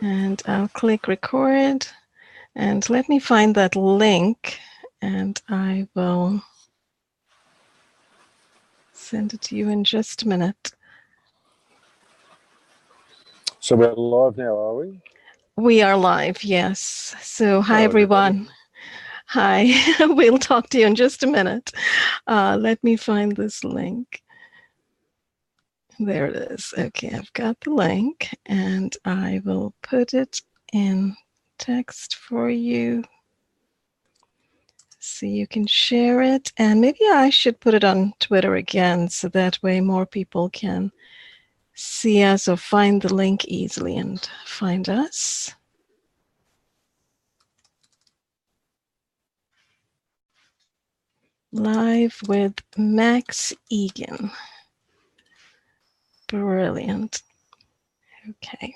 And I'll click record. And let me find that link, and I will send it to you in just a minute. So we're live now, are we? We are live, yes. So hi, Hello, everyone. Hi. We'll talk to you in just a minute. Let me find this link. There it is. Okay, I've got the link, and I will put it in text for you so you can share it. And maybe I should put it on Twitter again, so that way more people can see us or find the link easily and find us. Live with Max Igan. Brilliant. Okay.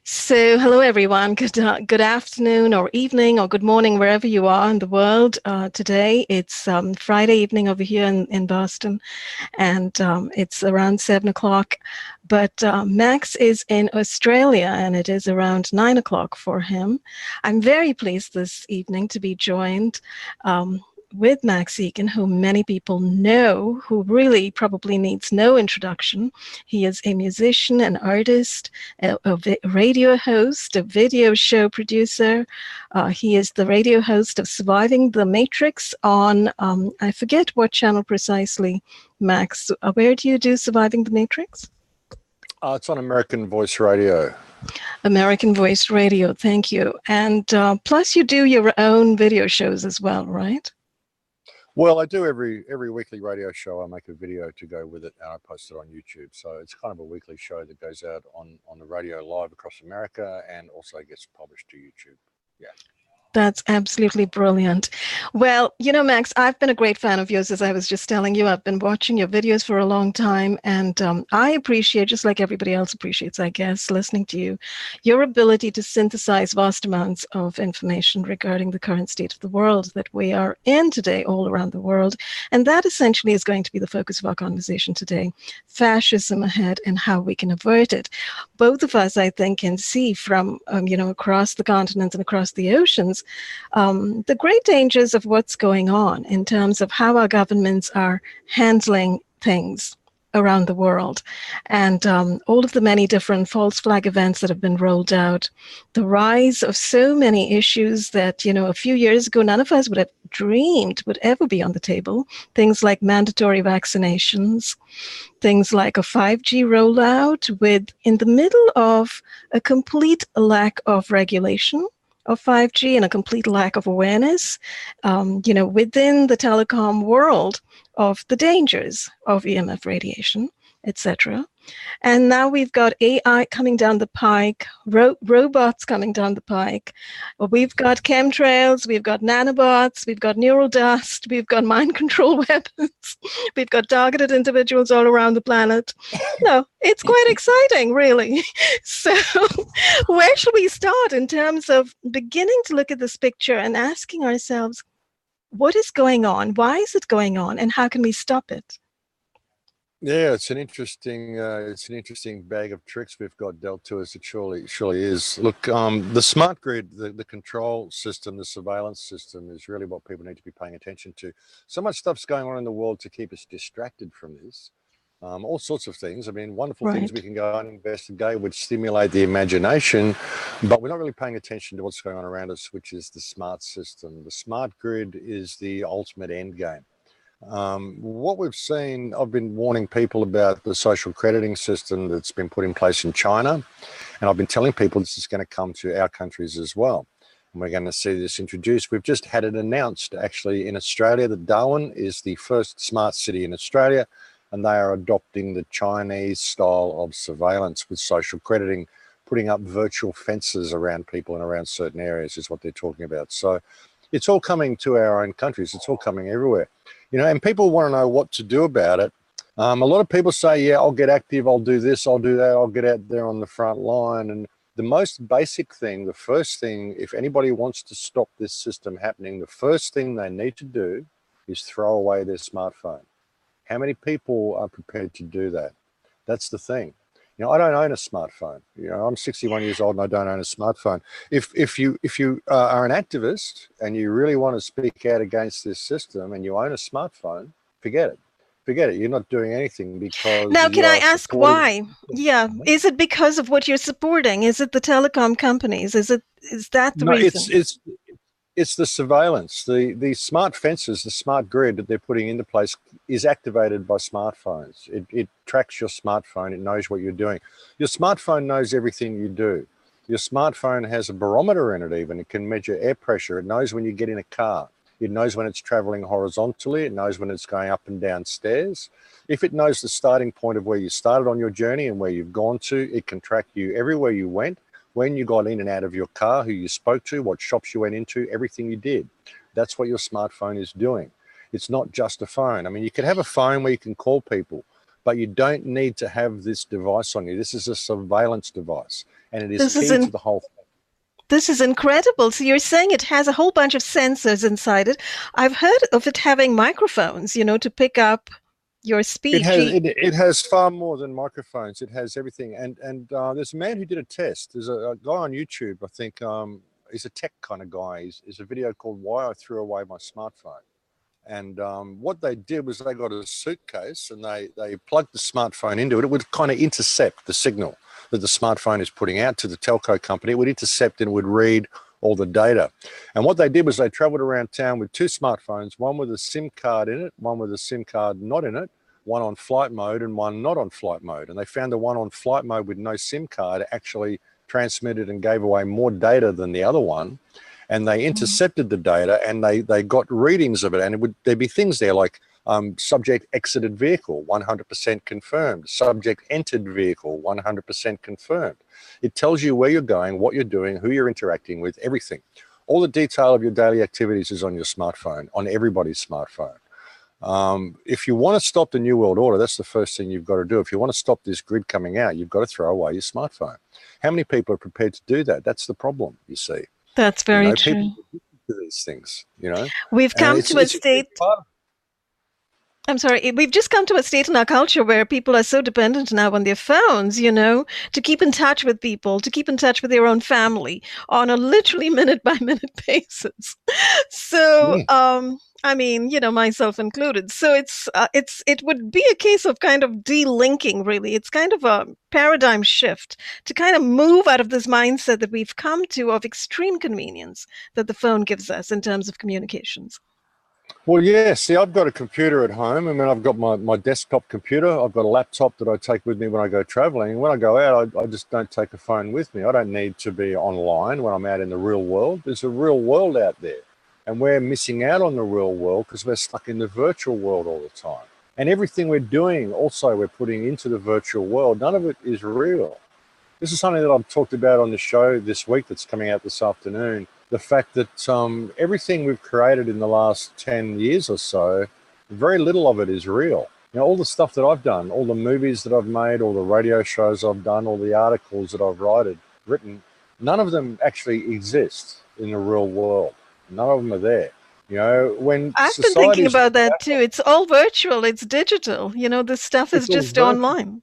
So, hello everyone. Good afternoon or evening or good morning, wherever you are in the world. Today it's Friday evening over here in Boston, and it's around 7 o'clock. But Max is in Australia, and it is around 9 o'clock for him. I'm very pleased this evening to be joined with Max Igan, whom many people know, who really probably needs no introduction. He is a musician, an artist, a radio host, a video show producer. He is the radio host of Surviving the Matrix on, I forget what channel precisely, Max. Where do you do Surviving the Matrix? It's on American Voice Radio. American Voice Radio, thank you. And plus you do your own video shows as well, right? Well, I do every weekly radio show. I make a video to go with it, and I post it on YouTube. So it's kind of a weekly show that goes out on the radio live across America, and also gets published to YouTube. Yeah. That's absolutely brilliant. Well, you know, Max, I've been a great fan of yours, as I was just telling you. I've been watching your videos for a long time, and I appreciate, just like everybody else appreciates, I guess, listening to you, your ability to synthesize vast amounts of information regarding the current state of the world that we are in today all around the world. And that essentially is going to be the focus of our conversation today: fascism ahead and how we can avert it. Both of us, I think, can see from, across the continents and across the oceans, the great dangers of what's going on in terms of how our governments are handling things around the world, and all of the many different false flag events that have been rolled out, the rise of so many issues that, a few years ago, none of us would have dreamed would ever be on the table. Things like mandatory vaccinations, things like a 5G rollout in the middle of a complete lack of regulation of 5G and a complete lack of awareness, within the telecom world of the dangers of EMF radiation, etc. And now we've got AI coming down the pike, robots coming down the pike. We've got chemtrails, we've got nanobots, we've got neural dust, we've got mind control weapons, we've got targeted individuals all around the planet. It's quite exciting, really. So where should we start in terms of beginning to look at this picture and asking ourselves, what is going on? Why is it going on? And how can we stop it? Yeah, it's an interesting bag of tricks we've got dealt to us. It surely is. Look, the smart grid, the control system, the surveillance system is really what people need to be paying attention to. So much stuff's going on in the world to keep us distracted from this. All sorts of things. I mean, wonderful things we can go and investigate, which stimulate the imagination, but we're not really paying attention to what's going on around us, which is the smart system. The smart grid is the ultimate end game. What we've seen, I've been warning people about the social crediting system that's been put in place in China, and I've been telling people this is going to come to our countries as well. And we're going to see this introduced. We've just had it announced actually in Australia that Darwin is the first smart city in Australia, and they are adopting the Chinese style of surveillance with social crediting, putting up virtual fences around people and around certain areas is what they're talking about. So it's all coming to our own countries. It's all coming everywhere. And people want to know what to do about it. A lot of people say, yeah, I'll get active, I'll do this, I'll do that, I'll get out there on the front line. And the most basic thing, the first thing, if anybody wants to stop this system happening, the first thing they need to do is throw away their smartphone. How many people are prepared to do that? That's the thing. You know, I don't own a smartphone. You know, I'm 61 years old and I don't own a smartphone. If you are an activist and you really want to speak out against this system and you own a smartphone, forget it. Forget it. You're not doing anything because Now, can you I are ask supporting. why? Yeah. Is it because of what you're supporting? Is it the telecom companies? Is that the No, reason? it's the surveillance. The smart fences, the smart grid that they're putting into place is activated by smartphones. It tracks your smartphone. It knows what you're doing. Your smartphone knows everything you do. Your smartphone has a barometer in it even. It can measure air pressure. It knows when you get in a car. It knows when it's traveling horizontally. It knows when it's going up and down stairs. If it knows the starting point of where you started on your journey and where you've gone to, it can track you everywhere you went, when you got in and out of your car, who you spoke to, what shops you went into, everything you did. That's what your smartphone is doing. It's not just a phone. I mean, you could have a phone where you can call people, but you don't need to have this device on you. This is a surveillance device, and it is This is key in to the whole thing. This is incredible. So you're saying it has a whole bunch of sensors inside it. I've heard of it having microphones, to pick up your It speech. has it has far more than microphones. It has everything. And there's a man who did a test. There's a guy on YouTube, I think. He's a tech kind of guy. He's a video called "Why I Threw Away My Smartphone." And what they did was they got a suitcase and they plugged the smartphone into it. It would kind of intercept the signal that the smartphone is putting out to the telco company. It would intercept and it would read all the data. And what they did was they traveled around town with two smartphones, one with a SIM card in it, one with a SIM card not in it, one on flight mode and one not on flight mode. And they found the one on flight mode with no SIM card actually transmitted and gave away more data than the other one. And they intercepted the data and they got readings of it. And there'd be things there like subject exited vehicle, 100% confirmed. Subject entered vehicle, 100% confirmed. It tells you where you're going, what you're doing, who you're interacting with, everything. All the detail of your daily activities is on your smartphone, on everybody's smartphone. If you want to stop the New World Order, that's the first thing you've got to do. If you want to stop this grid coming out, you've got to throw away your smartphone. How many people are prepared to do that? That's the problem, you see. That's very People true. are addicted to these things, We've and come it's to a it's a big state. part of I'm sorry, we've just come to a state in our culture where people are so dependent now on their phones, to keep in touch with people, to keep in touch with their own family on a literally minute by minute basis. So, yeah. I mean, myself included. So it would be a case of kind of delinking, really. It's kind of a paradigm shift to kind of move out of this mindset that we've come to of extreme convenience that the phone gives us in terms of communications. Well, yeah. See, I've got a computer at home. I mean, I've got my desktop computer. I've got a laptop that I take with me when I go traveling. When I go out, I just don't take a phone with me. I don't need to be online when I'm out in the real world. There's a real world out there. And we're missing out on the real world because we're stuck in the virtual world all the time. And everything we're doing, also, we're putting into the virtual world. None of it is real. This is something that I've talked about on the show this week that's coming out this afternoon. The fact that everything we've created in the last 10 years or so, very little of it is real. All the stuff that I've done, all the movies that I've made, all the radio shows I've done, all the articles that I've written, none of them actually exist in the real world. None of them are there. When I've been thinking societies about look that back, too. It's all virtual, it's digital. This stuff is it's all just virtual. online.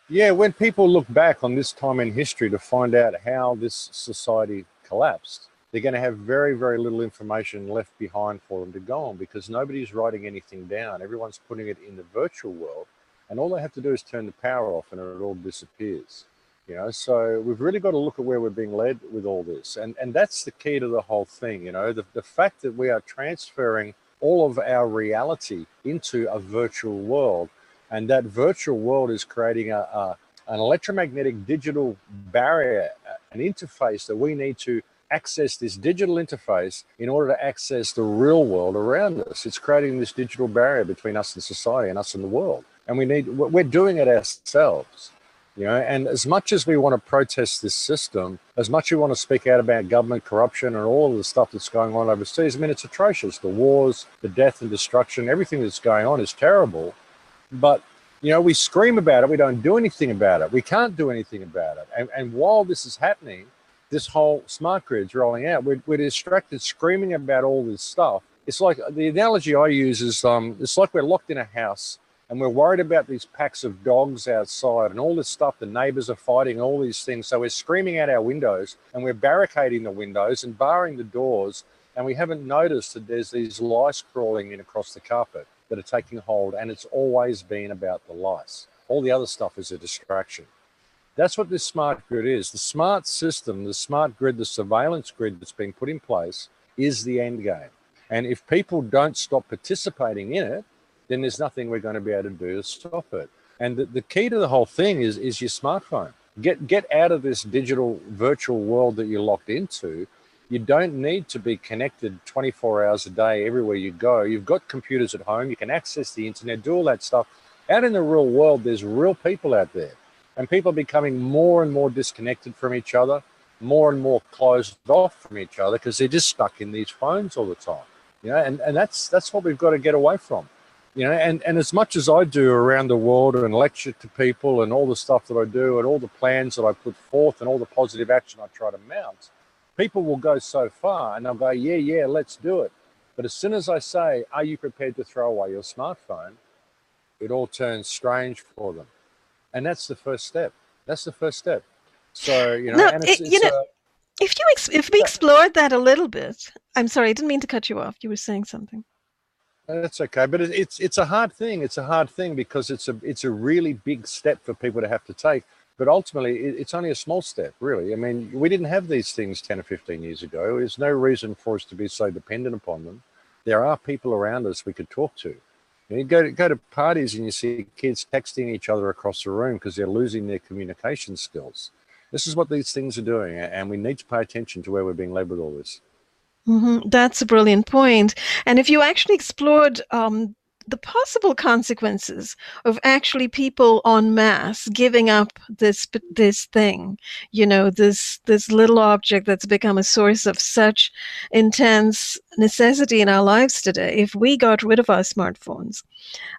Yeah, when people look back on this time in history to find out how this society collapsed, they're going to have very, very little information left behind for them to go on because nobody's writing anything down. Everyone's putting it in the virtual world, and all they have to do is turn the power off and it all disappears. So we've really got to look at where we're being led with all this. And that's the key to the whole thing, the fact that we are transferring all of our reality into a virtual world. And that virtual world is creating an electromagnetic digital barrier, an interface that we need to access this digital interface in order to access the real world around us. It's creating this digital barrier between us and society and us and the world. And we're doing it ourselves. And as much as we want to protest this system, as much as we want to speak out about government corruption and all of the stuff that's going on overseas, I mean, it's atrocious. The wars, the death and destruction, everything that's going on is terrible. But, we scream about it. We don't do anything about it. We can't do anything about it. And while this is happening, this whole smart grid's rolling out, we're distracted screaming about all this stuff. It's like the analogy I use is it's like we're locked in a house and we're worried about these packs of dogs outside and all this stuff. The neighbors are fighting, all these things. So we're screaming out our windows and we're barricading the windows and barring the doors. And we haven't noticed that there's these lice crawling in across the carpet that are taking hold. And it's always been about the lice. All the other stuff is a distraction. That's what this smart grid is. The smart system, the smart grid, the surveillance grid that's been put in place is the end game. And if people don't stop participating in it, then there's nothing we're going to be able to do to stop it. And the key to the whole thing is your smartphone. Get out of this digital virtual world that you're locked into. You don't need to be connected 24 hours a day everywhere you go. You've got computers at home. You can access the internet, do all that stuff. Out in the real world, there's real people out there. And people are becoming more and more disconnected from each other, more and more closed off from each other because they're just stuck in these phones all the time. And that's what we've got to get away from. And as much as I do around the world and lecture to people and all the stuff that I do and all the plans that I put forth and all the positive action I try to mount, people will go so far and they'll go, yeah, let's do it. But as soon as I say, are you prepared to throw away your smartphone? It all turns strange for them. And that's the first step. That's the first step. So, if we explored that a little bit, I'm sorry, I didn't mean to cut you off. You were saying something. That's okay, but it's a hard thing. It's a hard thing because it's a really big step for people to have to take. But ultimately, it's only a small step, really. I mean, we didn't have these things 10 or 15 years ago. There's no reason for us to be so dependent upon them. There are people around us we could talk to. You go to parties and you see kids texting each other across the room because they're losing their communication skills. This is what these things are doing, and we need to pay attention to where we're being led with all this. Mm-hmm. That's a brilliant point. And if you actually explored the possible consequences of actually people en masse giving up this thing, this little object that's become a source of such intense necessity in our lives today, if we got rid of our smartphones,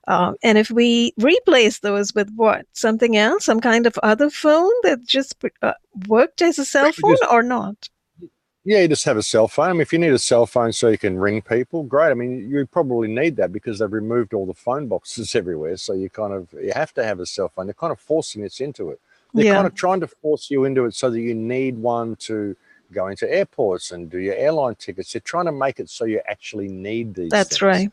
and if we replace those with something else, some kind of other phone that just worked as a cell phone or not? Yeah, you just have a cell phone. I mean, if you need a cell phone so you can ring people, great. I mean, you probably need that because they've removed all the phone boxes everywhere. So you have to have a cell phone. They're kind of forcing us into it. They're kind of trying to force you into it so that you need one to go into airports and do your airline tickets. They're trying to make it so you actually need these things. That's right.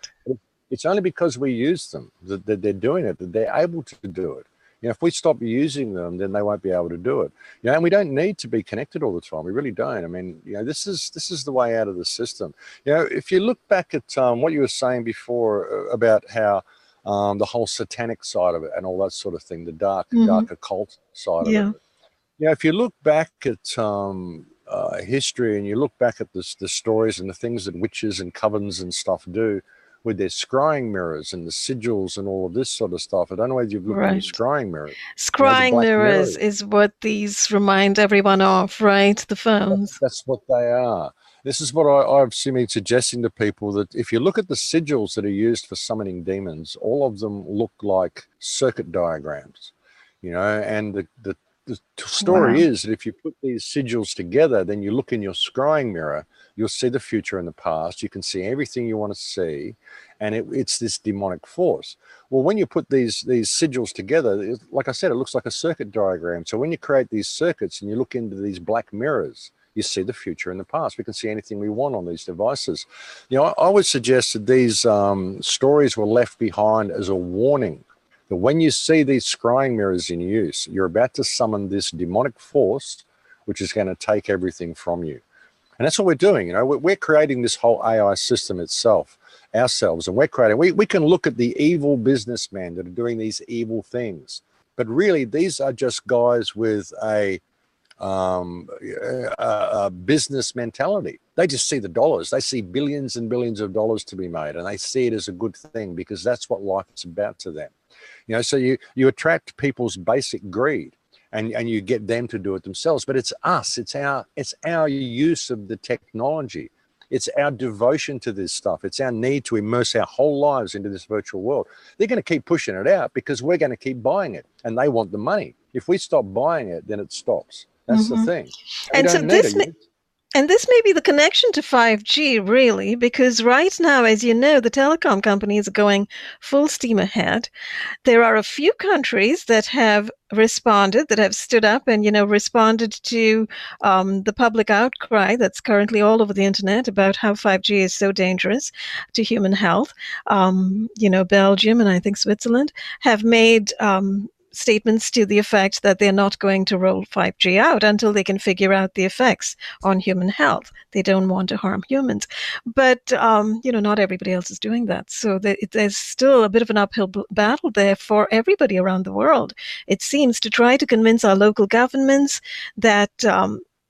It's only because we use them that they're doing it, that they're able to do it. If we stop using them, then they won't be able to do it. And we don't need to be connected all the time. We really don't. I mean, this is the way out of the system. If you look back at what you were saying before about how the whole satanic side of it and all that sort of thing, the dark occult side of it. If you look back at history and you look back at the stories and the things that witches and covens and stuff do, with their scrying mirrors and the sigils and all of this sort of stuff. I don't know whether you've looked at the scrying mirrors. Scrying mirrors is what these remind everyone of, right? The phones. That's what they are. This is what I've been suggesting to people, that if you look at the sigils that are used for summoning demons, all of them look like circuit diagrams, and the story is that if you put these sigils together, then you look in your scrying mirror, you'll see the future and the past. You can see everything you want to see, and it's this demonic force. Well, when you put these sigils together, like I said, it looks like a circuit diagram. So when you create these circuits and you look into these black mirrors, you see the future and the past. We can see anything we want on these devices. I would suggest that these stories were left behind as a warning. That when you see these scrying mirrors in use, you're about to summon this demonic force, which is going to take everything from you. And that's what we're doing. We're creating this whole AI system itself, ourselves, and we can look at the evil businessmen that are doing these evil things. But really, these are just guys with a business mentality. They just see the dollars. They see billions and billions of dollars to be made, and they see it as a good thing because that's what life's about to them. So you attract people's basic greed, and you get them to do it themselves. But it's us. It's our use of the technology. It's our devotion to this stuff. It's our need to immerse our whole lives into this virtual world. They're going to keep pushing it out because we're going to keep buying it, and they want the money. If we stop buying it, then it stops. That's the thing. And so And this may be the connection to 5G, really, because right now, as you know, the telecom companies are going full steam ahead. There are a few countries that have responded, that have stood up and, responded to the public outcry that's currently all over the internet about how 5G is so dangerous to human health. Belgium and I think Switzerland have made statements to the effect that they're not going to roll 5G out until they can figure out the effects on human health. They don't want to harm humans. But, not everybody else is doing that. So there's still a bit of an uphill battle there for everybody around the world, it seems, to try to convince our local governments that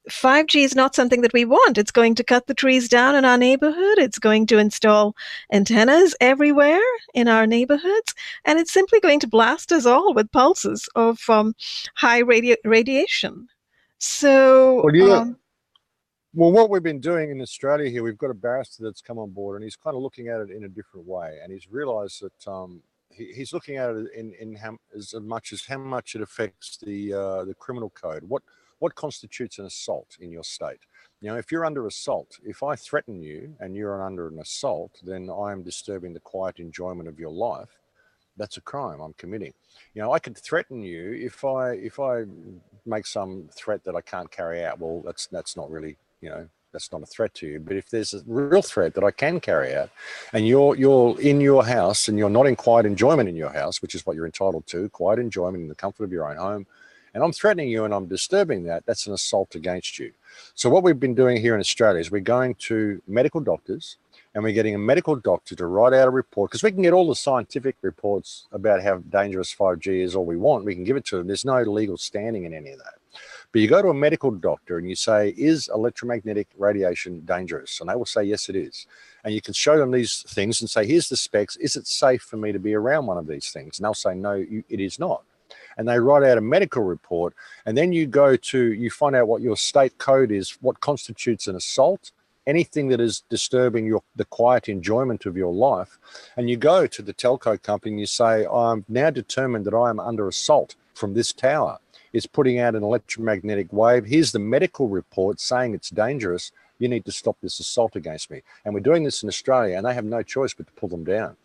5G is not something that we want. It's going to cut the trees down in our neighborhood. It's going to install antennas everywhere in our neighborhoods. And it's simply going to blast us all with pulses of high radiation. So, Well, yeah. Well, what we've been doing in Australia here, we've got a barrister that's come on board, and he's kind of looking at it in a different way, and he's realised that he's looking at it in how, as much as how much it affects the criminal code. What constitutes an assault in your state? If you're under assault, if I threaten you and you're under an assault, then I am disturbing the quiet enjoyment of your life. That's a crime I'm committing. I could threaten you if I make some threat that I can't carry out. Well, that's not really, that's not a threat to you. But if there's a real threat that I can carry out, and you're in your house and you're not in quiet enjoyment in your house, which is what you're entitled to, quiet enjoyment in the comfort of your own home, and I'm threatening you and I'm disturbing that, that's an assault against you. So what we've been doing here in Australia is we're going to medical doctors, and we're getting a medical doctor to write out a report, because we can get all the scientific reports about how dangerous 5G is all we want. We can give it to them. There's no legal standing in any of that. But you go to a medical doctor and you say, is electromagnetic radiation dangerous? And they will say, yes, it is. And you can show them these things and say, here's the specs. Is it safe for me to be around one of these things? And they'll say, no, it is not. And they write out a medical report. And then you find out what your state code is, what constitutes an assault, anything that is disturbing the quiet enjoyment of your life. And you go to the telco company and you say, I'm now determined that I am under assault from this tower. It's putting out an electromagnetic wave. Here's the medical report saying it's dangerous. You need to stop this assault against me. And we're doing this in Australia, and they have no choice but to pull them down.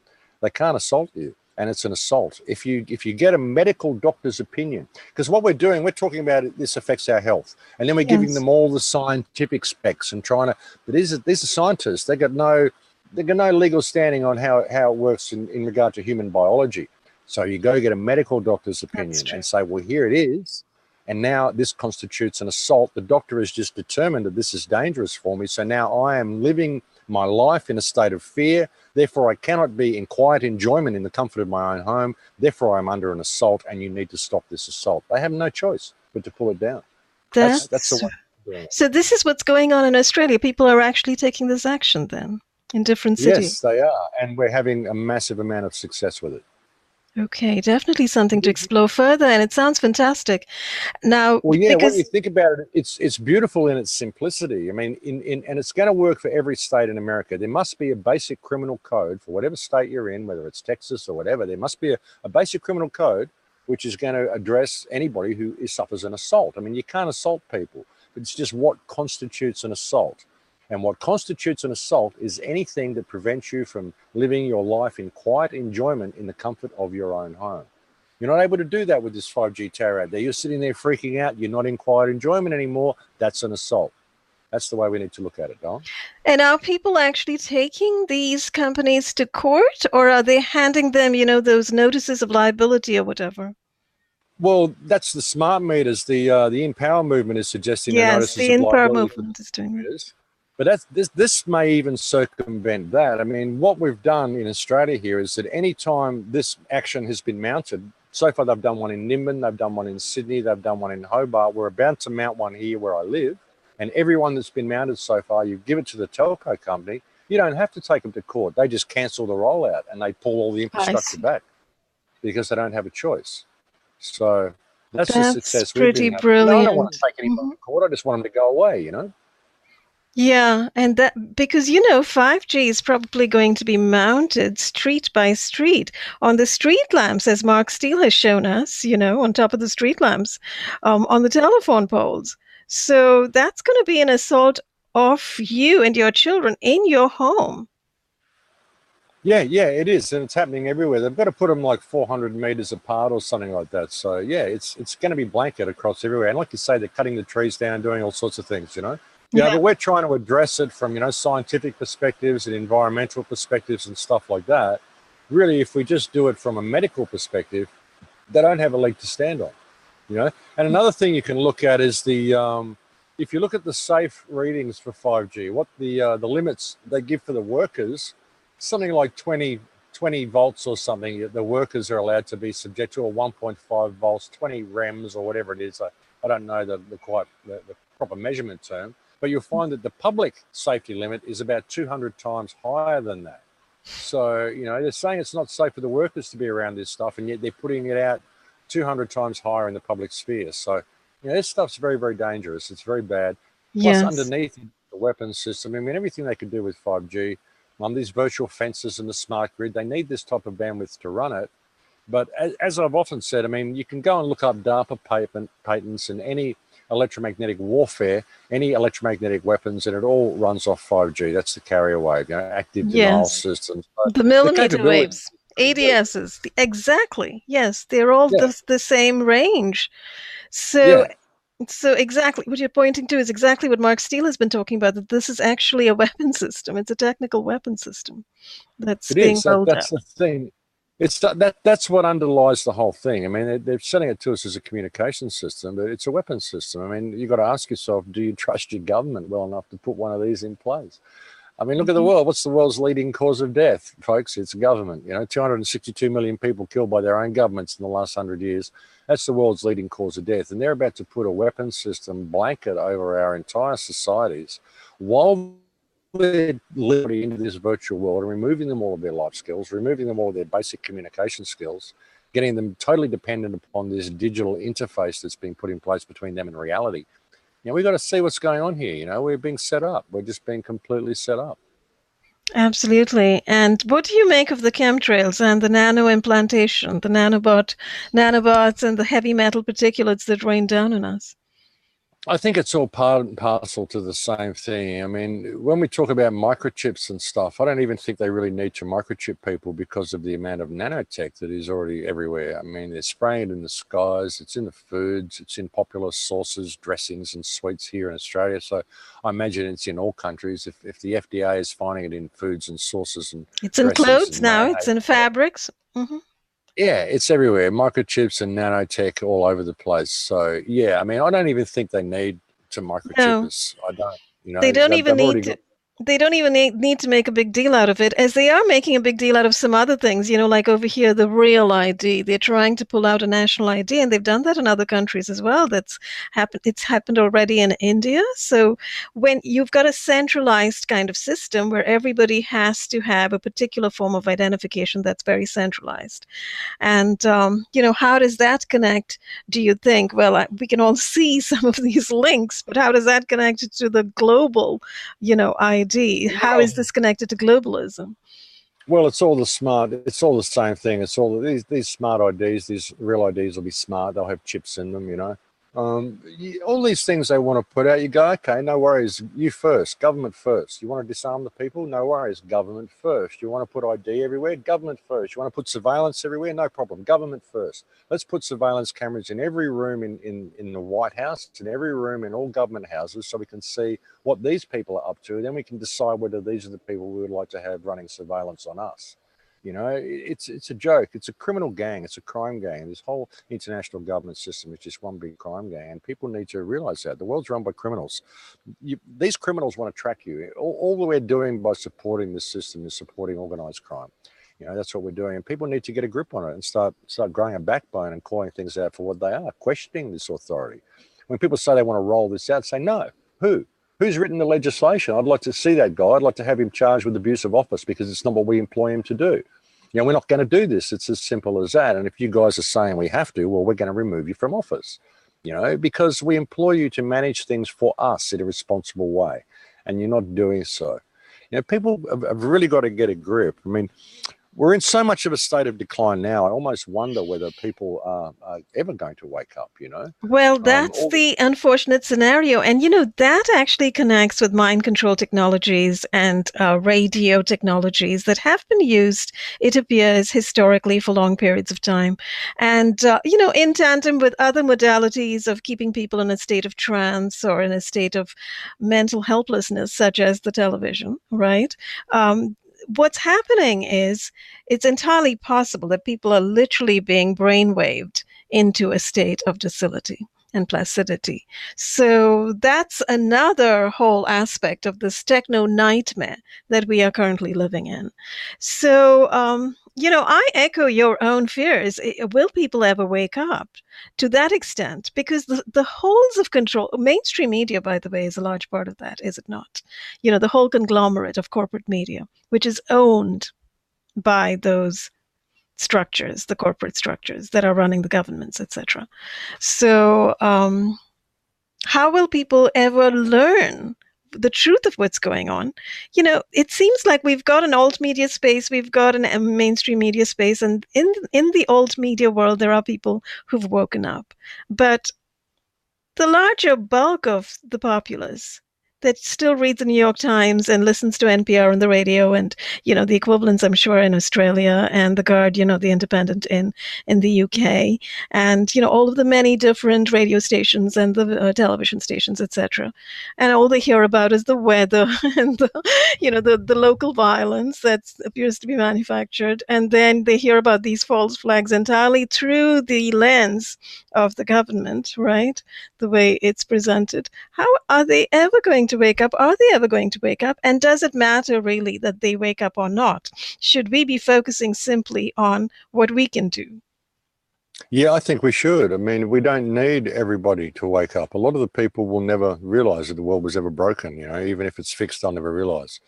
They can't assault you, and it's an assault. If you get a medical doctor's opinion, because what we're doing, we're talking about this affects our health, and then we're giving them all the scientific specs and trying to. But these are scientists. They got no legal standing on how it works in regard to human biology. So you go get a medical doctor's opinion and say, well, here it is. And now this constitutes an assault. The doctor has just determined that this is dangerous for me. So now I am living my life in a state of fear. Therefore, I cannot be in quiet enjoyment in the comfort of my own home. Therefore, I'm under an assault, and you need to stop this assault. They have no choice but to pull it down. That's the way they're doing it. So this is what's going on in Australia. People are actually taking this action then in different cities. Yes, they are. And we're having a massive amount of success with it. Okay, definitely something to explore further, and it sounds fantastic. Now, well, yeah, when you think about it, it's beautiful in its simplicity. I mean, and it's going to work for every state in America. There must be a basic criminal code for whatever state you're in, whether it's Texas or whatever. There must be a basic criminal code which is going to address anybody who suffers an assault. I mean, you can't assault people, but it's just what constitutes an assault. And what constitutes an assault is anything that prevents you from living your life in quiet enjoyment in the comfort of your own home. You're not able to do that with this 5G tower out there. You're sitting there freaking out. You're not in quiet enjoyment anymore. That's an assault. That's the way we need to look at it, Don. And are people actually taking these companies to court, or are they handing them, those notices of liability or whatever? Well, that's the smart meters. The Empower movement is suggesting the notices of liability. Yes, the Empower movement is doing that. But this may even circumvent that. I mean, what we've done in Australia here is that any time this action has been mounted, so far they've done one in Nimbin, they've done one in Sydney, they've done one in Hobart. We're about to mount one here where I live. And everyone that's been mounted so far, you give it to the telco company. You don't have to take them to court. They just cancel the rollout and they pull all the infrastructure back because they don't have a choice. So that's the success we've been having. Brilliant. I don't want to take anyone to court. I just want them to go away, Yeah, and that because 5G is probably going to be mounted street by street on the street lamps, as Mark Steele has shown us, on top of the street lamps, on the telephone poles. So that's going to be an assault of you and your children in your home. Yeah, it is, and it's happening everywhere. They've got to put them like 400 meters apart or something like that. So yeah, it's going to be blanket across everywhere. And like you say, they're cutting the trees down, doing all sorts of things, Yeah. But we're trying to address it from scientific perspectives and environmental perspectives and stuff like that. Really, if we just do it from a medical perspective, they don't have a leg to stand on. And another thing you can look at is if you look at the safe readings for 5G, what the limits they give for the workers, something like 20 volts or something. The workers are allowed to be subject to, a 1.5 volts, 20 REMs or whatever it is. I don't know the proper measurement term, but you'll find that the public safety limit is about 200 times higher than that. So they're saying it's not safe for the workers to be around this stuff, and yet they're putting it out 200 times higher in the public sphere. So, this stuff's very, very dangerous. It's very bad. Plus, Yes. underneath the weapons system, everything they could do with 5G, these virtual fences and the smart grid, they need this type of bandwidth to run it. But as I've often said, you can go and look up DARPA patents and any electromagnetic warfare, any electromagnetic weapons, and it all runs off 5G. That's the carrier wave, active denial systems. The millimeter waves, ADSs, exactly. Yes, they're all the same range. So exactly what you're pointing to is exactly what Mark Steele has been talking about, that this is actually a weapon system. It's a technical weapon system that's being built up. That's the thing. That's what underlies the whole thing. They're selling it to us as a communication system, but it's a weapon system. You've got to ask yourself, do you trust your government well enough to put one of these in place? Look at the world. What's the world's leading cause of death, folks? It's government. 262 million people killed by their own governments in the last 100 years. That's the world's leading cause of death. And they're about to put a weapon system blanket over our entire societies while they're living into this virtual world and removing them all of their life skills, removing them all of their basic communication skills, getting them totally dependent upon this digital interface that's being put in place between them and reality. We've got to see what's going on here. We're being set up. We're just being completely set up. Absolutely. And what do you make of the chemtrails and the nano implantation, the nanobots and the heavy metal particulates that rain down on us? I think it's all part and parcel to the same thing. When we talk about microchips and stuff, I don't even think they really need to microchip people because of the amount of nanotech that is already everywhere. They're spraying it in the skies, it's in the foods, it's in popular sauces, dressings and sweets here in Australia. So I imagine it's in all countries. If the FDA is finding it in foods and sauces and it's in clothes now, it's in fabrics. Mm-hmm. Yeah, it's everywhere. Microchips and nanotech all over the place. So yeah, I don't even think they need to microchip us. I don't. They don't even need to. They don't even need to make a big deal out of it, as they are making a big deal out of some other things, like over here, the real ID. They're trying to pull out a national ID, and they've done that in other countries as well. It's happened already in India. So when you've got a centralized kind of system where everybody has to have a particular form of identification that's very centralized. And, how does that connect, do you think? Well, we can all see some of these links, but how does that connect to the global, ID? How is this connected to globalism? Well, it's all the same thing. It's all these smart IDs, these real IDs will be smart. They'll have chips in them, all these things they want to put out. You go, okay, no worries. You first, government first. You want to disarm the people? No worries, government first. You want to put ID everywhere? Government first. You want to put surveillance everywhere? No problem, government first. Let's put surveillance cameras in every room in the White House, in every room in all government houses, so we can see what these people are up to. Then we can decide whether these are the people we would like to have running surveillance on us. It's a joke. It's a criminal gang. It's a crime gang. This whole international government system is just one big crime gang, and people need to realize that the world's run by criminals. These criminals want to track you. All that we're doing by supporting this system is supporting organized crime. That's what we're doing, and people need to get a grip on it and start growing a backbone and calling things out for what they are, questioning this authority. When people say they want to roll this out, say no. Who's written the legislation? I'd like to see that guy. I'd like to have him charged with abuse of office, because it's not what we employ him to do. We're not going to do this. It's as simple as that. And if you guys are saying we have to, well, we're going to remove you from office, because we employ you to manage things for us in a responsible way, and you're not doing so. People have really got to get a grip. we're in so much of a state of decline now. I almost wonder whether people are ever going to wake up, you know. Well, that's All the unfortunate scenario. And, that actually connects with mind control technologies and radio technologies that have been used, it appears, historically for long periods of time. And, in tandem with other modalities of keeping people in a state of trance or in a state of mental helplessness, such as the television, right? What's happening is it's entirely possible that people are literally being brainwaved into a state of docility and placidity. So that's another whole aspect of this techno nightmare that we are currently living in. So, I echo your own fears. Will people ever wake up to that extent? Because the holes of control, mainstream media, by the way, is a large part of that, is it not? The whole conglomerate of corporate media, which is owned by those structures, the corporate structures that are running the governments, etc. So, how will people ever learn the truth of what's going on? It seems like we've got an alt media space, we've got a mainstream media space, and in the alt media world, there are people who've woken up, but the larger bulk of the populace that still reads the New York Times and listens to NPR on the radio and, the equivalents, I'm sure, in Australia, and The Guardian, the Independent in the UK, and, all of the many different radio stations and the television stations, etc. And all they hear about is the weather and, the local violence that appears to be manufactured. And then they hear about these false flags entirely through the lens of the government, right? The way it's presented. How are they ever going to wake up? Are they ever going to wake up? And does it matter really that they wake up or not? Should we be focusing simply on what we can do? Yeah, I think we should. I mean, we don't need everybody to wake up. A lot of the people will never realize that the world was ever broken, even if it's fixed, they'll never realize,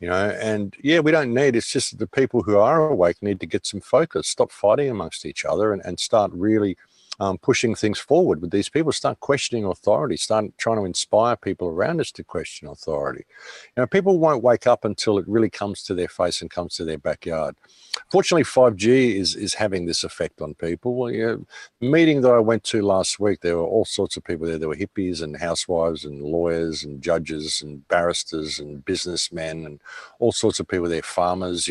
and yeah, we don't need, it's just that the people who are awake need to get some focus, stop fighting amongst each other and start really pushing things forward with these people, start questioning authority, start trying to inspire people around us to question authority. People won't wake up until it really comes to their face and comes to their backyard. Fortunately, 5G is having this effect on people. Well, the meeting that I went to last week, there were all sorts of people there. There were hippies and housewives and lawyers and judges and barristers and businessmen and all sorts of people there, farmers,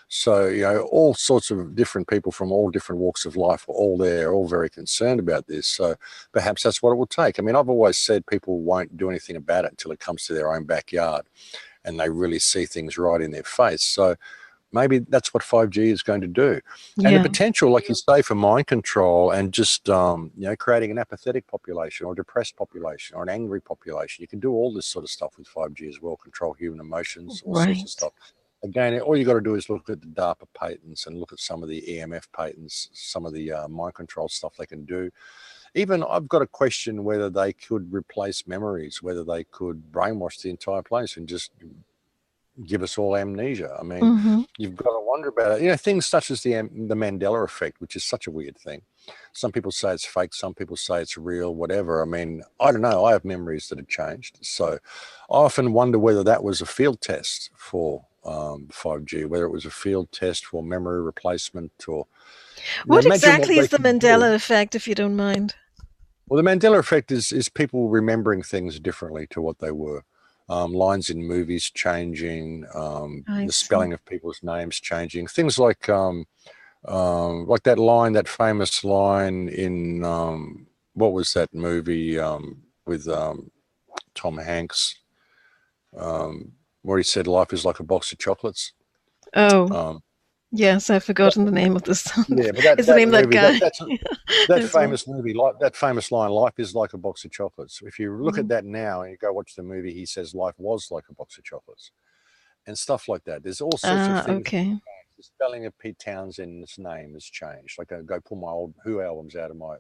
So, all sorts of different people from all different walks of life were all there, all very concerned about this. So perhaps that's what it will take. I mean, I've always said people won't do anything about it until it comes to their own backyard and they really see things right in their face. So maybe that's what 5G is going to do. And the Yeah. potential, like you say, for mind control and just, creating an apathetic population or a depressed population or an angry population. You can do all this sort of stuff with 5G as well, control human emotions, all sorts of Right. stuff. Again, all you got to do is look at the DARPA patents and look at some of the EMF patents, some of the mind control stuff they can do. Even I've got a question whether they could replace memories, whether they could brainwash the entire place and just give us all amnesia. I mean, Mm-hmm. you've got to wonder about it. Things such as the Mandela effect, which is such a weird thing. Some people say it's fake, some people say it's real, whatever. I mean, I don't know. I have memories that have changed. So I often wonder whether that was a field test for 5G, whether it was a field test for memory replacement or, What imagine what exactly they is the could do. Mandela effect, if you don't mind? Well, the Mandela effect is people remembering things differently to what they were. Lines in movies changing, I the see. spelling of people's names changing, things like that line, that famous line in what was that movie with Tom Hanks, where he said life is like a box of chocolates. Oh, Um, yes, I've forgotten the name of the song. yeah, but that It's the that name of that movie, guy that as well. famous movie, like that famous line, life is like a box of chocolates. If you look at Mm. that now and you go watch the movie, he says life was like a box of chocolates and stuff like that. There's all sorts of Ah, things. okay. The spelling of Pete Townshend's name has changed. Like I go pull my old Who albums out of my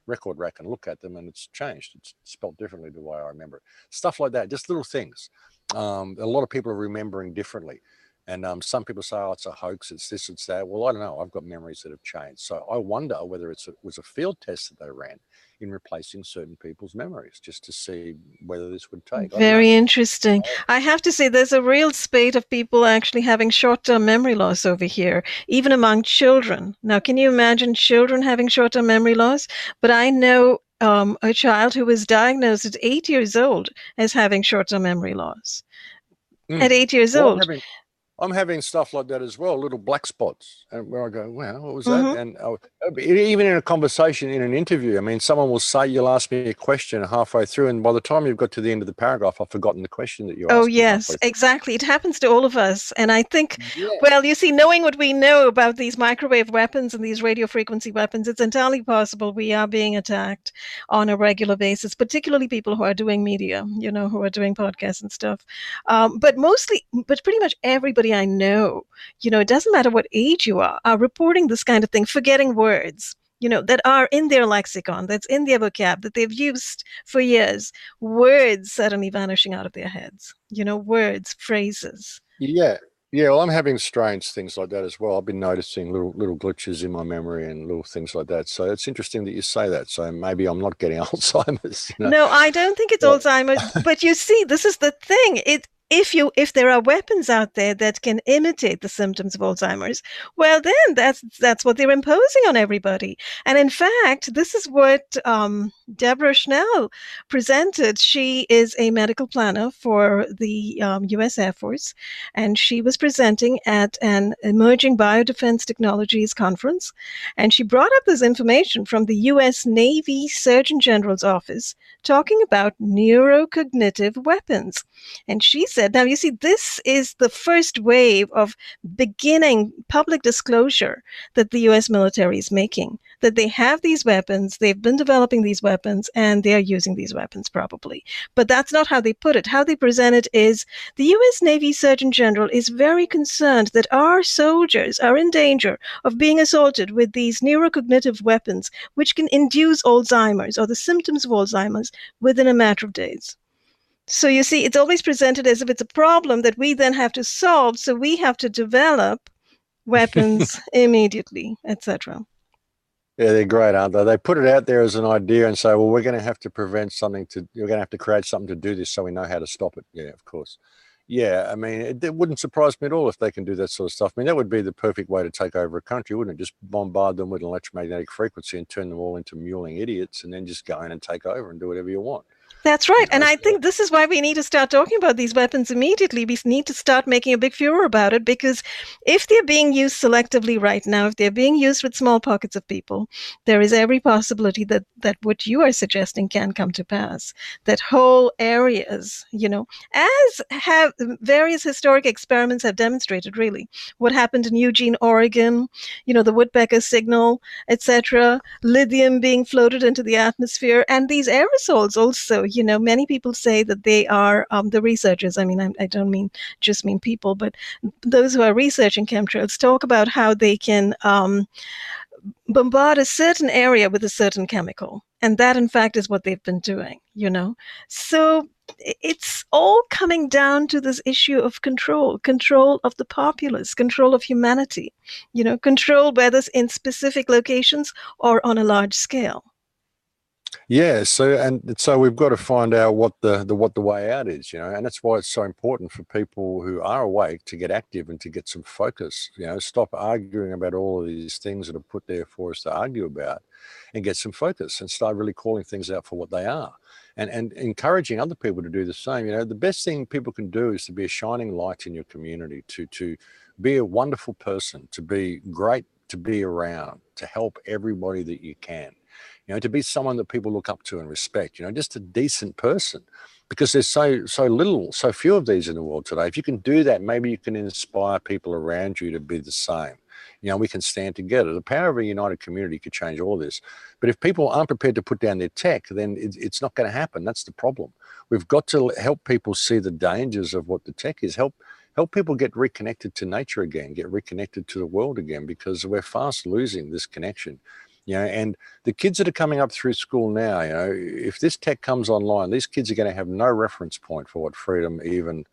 record rack and look at them, and it's changed. It's spelled differently the way I remember it. Stuff like that, just little things. A lot of people are remembering differently. And some people say, oh, it's a hoax, it's this, it's that. Well, I don't know. I've got memories that have changed. So I wonder whether it was a field test that they ran in replacing certain people's memories just to see whether this would take. I don't know. Very interesting. I have to say, there's a real spate of people actually having short-term memory loss over here, even among children. Now, can you imagine children having short-term memory loss? But I know a child who was diagnosed at 8 years old as having short-term memory loss. At Mm. 8 years Well, old. I'm having stuff like that as well, little black spots, and where I go, wow, what was that? Hmm. And even in a conversation, in an interview, I mean, someone will say, you'll ask me a question halfway through, and by the time you've got to the end of the paragraph, I've forgotten the question that you Oh, asked me yes, halfway through. exactly. It happens to all of us. And I think, Yeah. well, you see, knowing what we know about these microwave weapons and these radio frequency weapons, it's entirely possible we are being attacked on a regular basis, particularly people who are doing media, who are doing podcasts and stuff. But pretty much everybody I know, it doesn't matter what age you are reporting this kind of thing, forgetting words. That are in their lexicon, that's in their vocab, that they've used for years, words suddenly vanishing out of their heads, words, phrases. Yeah. Yeah, well, I'm having strange things like that as well. I've been noticing little glitches in my memory and little things like that. So it's interesting that you say that. So maybe I'm not getting Alzheimer's. No, I don't think it's Yeah. Alzheimer's. But you see, this is the thing. If there are weapons out there that can imitate the symptoms of Alzheimer's, well, then that's what they're imposing on everybody. And in fact, this is what Deborah Schnell presented. She is a medical planner for the U.S. Air Force, and she was presenting at an Emerging Biodefense Technologies conference, and she brought up this information from the U.S. Navy Surgeon General's office talking about neurocognitive weapons. And she said, now you see, this is the first wave of beginning public disclosure that the US military is making, that they have these weapons, they've been developing these weapons, and they are using these weapons probably. But that's not how they put it. How they present it is the US Navy Surgeon General is very concerned that our soldiers are in danger of being assaulted with these neurocognitive weapons, which can induce Alzheimer's or the symptoms of Alzheimer's within a matter of days. So you see, it's always presented as if it's a problem that we then have to solve. So we have to develop weapons immediately, etc. Yeah, they're great, aren't they? They put it out there as an idea and say, well, we're going to have to prevent something you're going to have to create something to do this so we know how to stop it. Yeah, of course. Yeah, I mean, it wouldn't surprise me at all if they can do that sort of stuff. I mean, that would be the perfect way to take over a country, wouldn't it? Just bombard them with an electromagnetic frequency and turn them all into mewling idiots and then just go in and take over and do whatever you want. That's right. And I So, think this is why we need to start talking about these weapons immediately. We need to start making a big furor about it, because if they're being used selectively right now, if they're being used with small pockets of people, there is every possibility that what you are suggesting can come to pass. That whole areas, as have various historic experiments have demonstrated, really, what happened in Eugene, Oregon, the woodpecker signal, etc., lithium being floated into the atmosphere, and these aerosols also. Many people say that they are the researchers. I mean, I don't mean people, but those who are researching chemtrails talk about how they can bombard a certain area with a certain chemical. And that, in fact, is what they've been doing, So it's all coming down to this issue of control of the populace, control of humanity, control whether in specific locations or on a large scale. yeah, so we've got to find out what the way out is, and that's why it's so important for people who are awake to get active and to get some focus. Stop arguing about all of these things that are put there for us to argue about, and get some focus and start really calling things out for what they are, and encouraging other people to do the same. The best thing people can do is to be a shining light in your community, to be a wonderful person, to be great, to be around, to help everybody that you can. To be someone that people look up to and respect, just a decent person, because there's so few of these in the world today. If you can do that, maybe you can inspire people around you to be the same. We can stand together. The power of a united community could change all this. But if people aren't prepared to put down their tech, then it's not going to happen. That's the problem. We've got to help people see the dangers of what the tech is. Help people get reconnected to nature again, get reconnected to the world again, because we're fast losing this connection. And the kids that are coming up through school now, if this tech comes online, these kids are going to have no reference point for what freedom even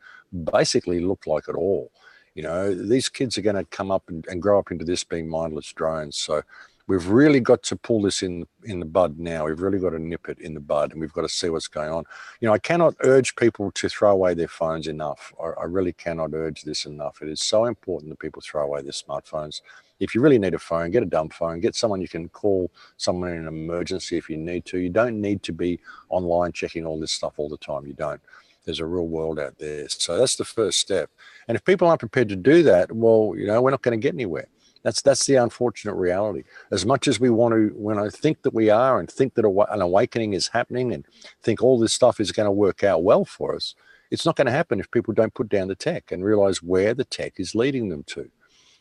basically looked like at all. You know, these kids are going to come up and grow up into this being mindless drones. So we've really got to pull this in the bud now. We've really got to nip it in the bud, and we've got to see what's going on. You know, I cannot urge people to throw away their phones enough. I really cannot urge this enough. It is so important that people throw away their smartphones. If you really need a phone, get a dumb phone. Get someone you can call someone in an emergency if you need to. You don't need to be online checking all this stuff all the time. You don't. There's a real world out there. So that's the first step. And if people aren't prepared to do that, well, you know, we're not going to get anywhere. That's the unfortunate reality. As much as we want to, when I think that we are and think that an awakening is happening and think all this stuff is going to work out well for us, it's not going to happen if people don't put down the tech and realize where the tech is leading them to.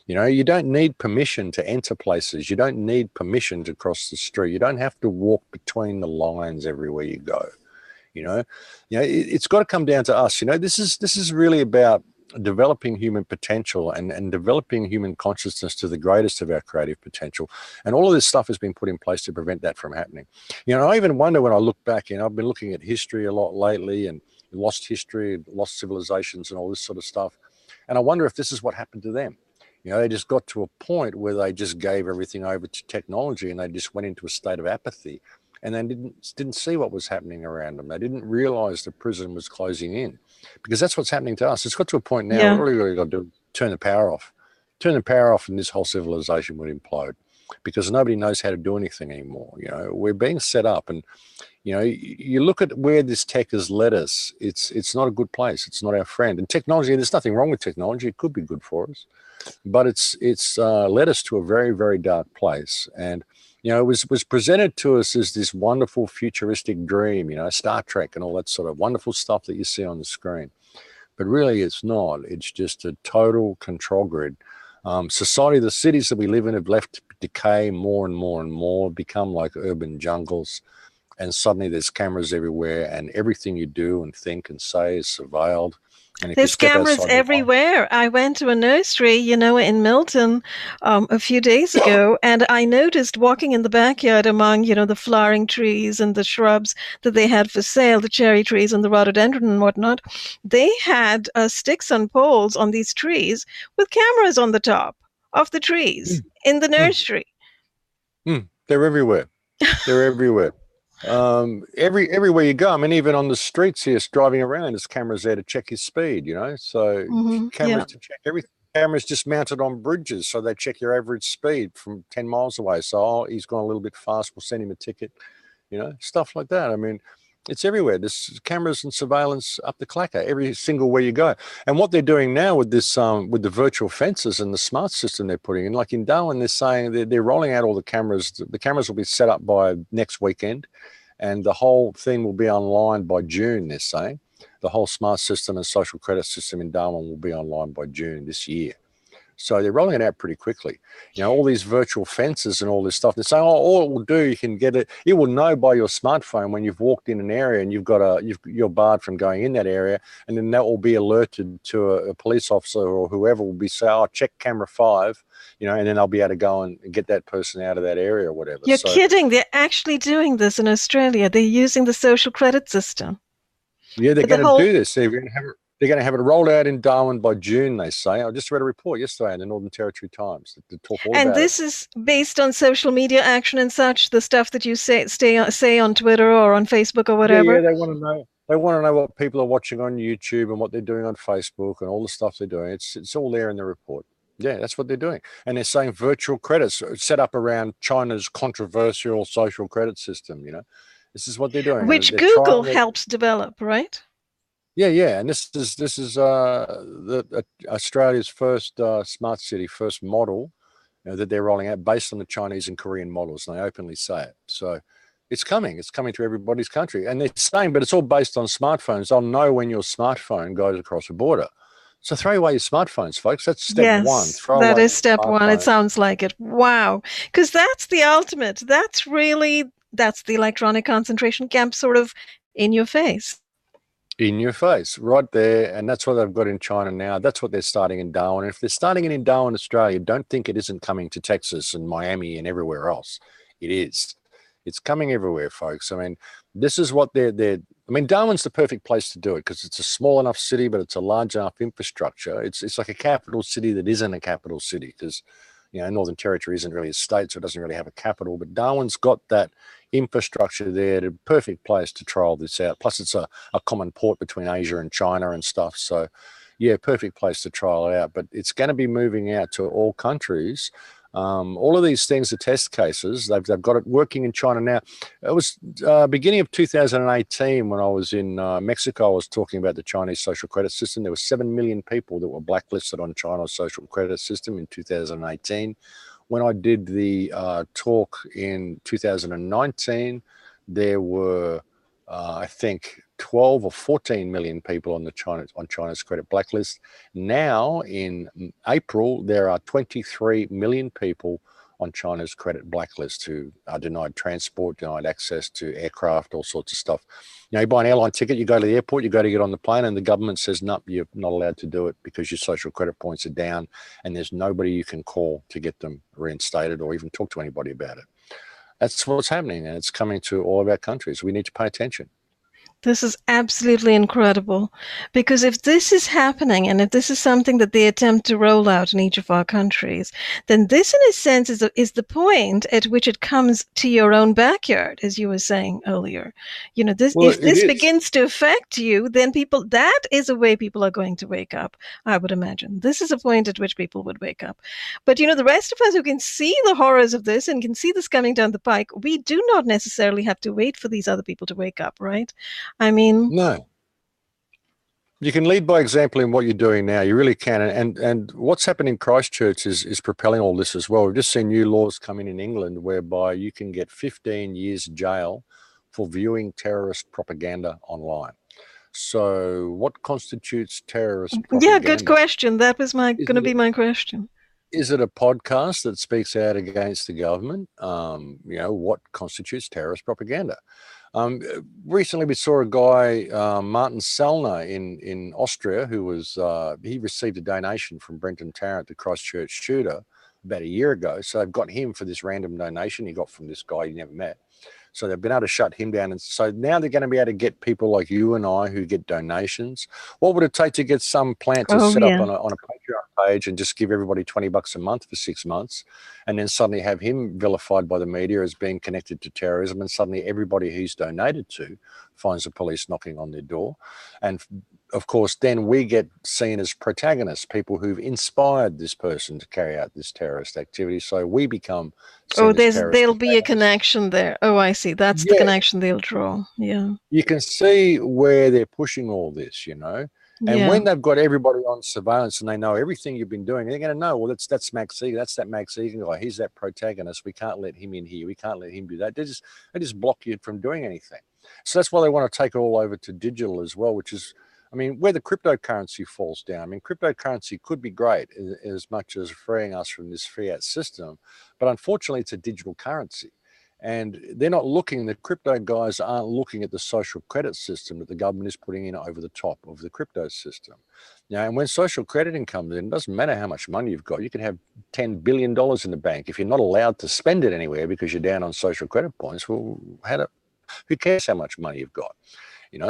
You know, you don't need permission to enter places. You don't need permission to cross the street. You don't have to walk between the lines everywhere you go. You know, it's got to come down to us. You know, this is really about developing human potential and developing human consciousness to the greatest of our creative potential. And all of this stuff has been put in place to prevent that from happening. You know, I even wonder when I look back, you know, I've been looking at history a lot lately and lost history, lost civilizations and all this sort of stuff. And I wonder if this is what happened to them. You know, they just got to a point where they just gave everything over to technology and they just went into a state of apathy. And they didn't see what was happening around them. They didn't realize the prison was closing in, because that's what's happening to us. It's got to a point now, Yeah. what we really got to do is turn the power off. Turn the power off and this whole civilization would implode, because nobody knows how to do anything anymore. You know, we're being set up, and, you know, you look at where this tech has led us, it's not a good place. It's not our friend. And technology, there's nothing wrong with technology. It could be good for us, but it's led us to a very, very dark place. And, you know, it was presented to us as this wonderful futuristic dream, you know, Star Trek and all that sort of wonderful stuff that you see on the screen. But really it's not. It's just a total control grid. Society, the cities that we live in have left decay more and more and more, become like urban jungles. And suddenly there's cameras everywhere and everything you do and think and say is surveilled. And if you There's step cameras outside the line, everywhere. I went to a nursery, you know, in Milton a few days ago, and I noticed walking in the backyard among, you know, the flowering trees and the shrubs that they had for sale, the cherry trees and the rhododendron and whatnot, they had sticks and poles on these trees with cameras on the top of the trees mm, in the mm, nursery. they're everywhere. They're everywhere. Everywhere you go. I mean, even on the streets here, driving around, there's cameras there to check your speed. You know, so cameras Yeah. to check everything. Cameras just mounted on bridges, so they check your average speed from 10 miles away. So, oh, he's gone a little bit fast. We'll send him a ticket. You know, stuff like that. I mean, it's everywhere. There's cameras and surveillance up the clacker every single where you go. And what they're doing now with this, with the virtual fences and the smart system they're putting in, like in Darwin, they're saying they're rolling out all the cameras. The cameras will be set up by next weekend, and the whole thing will be online by June. They're saying the whole smart system and social credit system in Darwin will be online by June this year. So they're rolling it out pretty quickly. You know, all these virtual fences and all this stuff. They're saying, oh, all it will do, you can get it. It will know by your smartphone when you've walked in an area and you're barred from going in that area, and then that will be alerted to a police officer or whoever will be saying, oh, check camera 5, you know, and then they'll be able to go and get that person out of that area or whatever. You're So kidding. They're actually doing this in Australia. They're using the social credit system. yeah, they're But the going to whole do this. They're going to have it rolled out in Darwin by June, they say. I just read a report yesterday in the Northern Territory Times to talk all And about it. this is based on social media action and such, the stuff that you say on Twitter or on Facebook or Yeah, whatever. they want to know. They want to know what people are watching on YouTube and what they're doing on Facebook and all the stuff they're doing. It's all there in the report. Yeah, that's what they're doing. And they're saying virtual credits set up around China's controversial social credit system. You know, this is what they're doing, and Which they're Google trialing it. helps develop, right? Yeah, yeah, and this is Australia's first smart city, first model, you know, that they're rolling out based on the Chinese and Korean models, and they openly say it. So it's coming. It's coming to everybody's country, and they're saying, but it's all based on smartphones. They'll know when your smartphone goes across a border. So throw away your smartphones, folks. That's step one. Yes, Throw that away is your step one. It smartphone. sounds like it. Wow. Because that's the ultimate. That's the electronic concentration camp sort of in your face. In your face, right there. And that's what they've got in China now. That's what they're starting in Darwin. And if they're starting it in Darwin, Australia, don't think it isn't coming to Texas and Miami and everywhere else. It is. It's coming everywhere, folks. I mean, this is what they're I mean, Darwin's the perfect place to do it because it's a small enough city, but it's a large enough infrastructure. It's like a capital city that isn't a capital city because, Northern Territory isn't really a state, so it doesn't really have a capital. But Darwin's got that infrastructure there, the perfect place to trial this out. Plus, it's a common port between Asia and China and stuff. So, yeah, perfect place to trial it out. But it's going to be moving out to all countries. All of these things are test cases. They've got it working in China now. It was beginning of 2018 when I was in Mexico. I was talking about the Chinese social credit system. There were 7 million people that were blacklisted on China's social credit system in 2018. When I did the talk in 2019, there were, I think, 12 or 14 million people on China's credit blacklist. Now, in April, there are 23 million people on China's credit blacklist who are denied transport, denied access to aircraft, all sorts of stuff. You buy an airline ticket, you go to the airport, you go to get on the plane, and the government says, nope, you're not allowed to do it because your social credit points are down, and there's nobody you can call to get them reinstated or even talk to anybody about it. That's what's happening, and it's coming to all of our countries. We need to pay attention. This is absolutely incredible, because if this is happening and if this is something that they attempt to roll out in each of our countries, then this, in a sense, is the point at which it comes to your own backyard, as you were saying earlier. If this begins to affect you, then that is a way people are going to wake up, I would imagine. This is a point at which people would wake up. But, the rest of us who can see the horrors of this and can see this coming down the pike, we do not necessarily have to wait for these other people to wake up, right? I mean, no. You can lead by example in what you're doing now. You really can. And what's happened in Christchurch is propelling all this as well. We've just seen new laws come in England whereby you can get 15 years jail for viewing terrorist propaganda online. So what constitutes terrorist propaganda? Yeah, good question. That was going to be my question. Is it a podcast that speaks out against the government? What constitutes terrorist propaganda? Recently, we saw a guy, Martin Sellner in Austria, who was he received a donation from Brenton Tarrant, the Christchurch shooter, about a year ago. So they've got him for this random donation he got from this guy he never met. So they've been able to shut him down. And so now they're going to be able to get people like you and I who get donations. What would it take to get some plant to set up on a Patreon page and just give everybody $20 a month for 6 months, and then suddenly have him vilified by the media as being connected to terrorism, and suddenly everybody he's donated to finds the police knocking on their door. And of course, then we get seen as protagonists, people who've inspired this person to carry out this terrorist activity. So we become there'll be a connection there. Oh, I see. That's the connection they'll draw. Yeah. You can see where they're pushing all this, And when they've got everybody on surveillance and they know everything you've been doing, they're going to know, well, that's Max Igan, that's that Max Igan guy. He's that protagonist. We can't let him in here. We can't let him do that. They just block you from doing anything. So that's why they want to take it all over to digital as well, which is, where the cryptocurrency falls down. Cryptocurrency could be great as much as freeing us from this fiat system, but unfortunately it's a digital currency. And they're not looking, the crypto guys aren't looking at the social credit system that the government is putting in over the top of the crypto system. Now, and when social crediting comes in, it doesn't matter how much money you've got. You can have $10 billion in the bank. If you're not allowed to spend it anywhere because you're down on social credit points, well, who cares how much money you've got?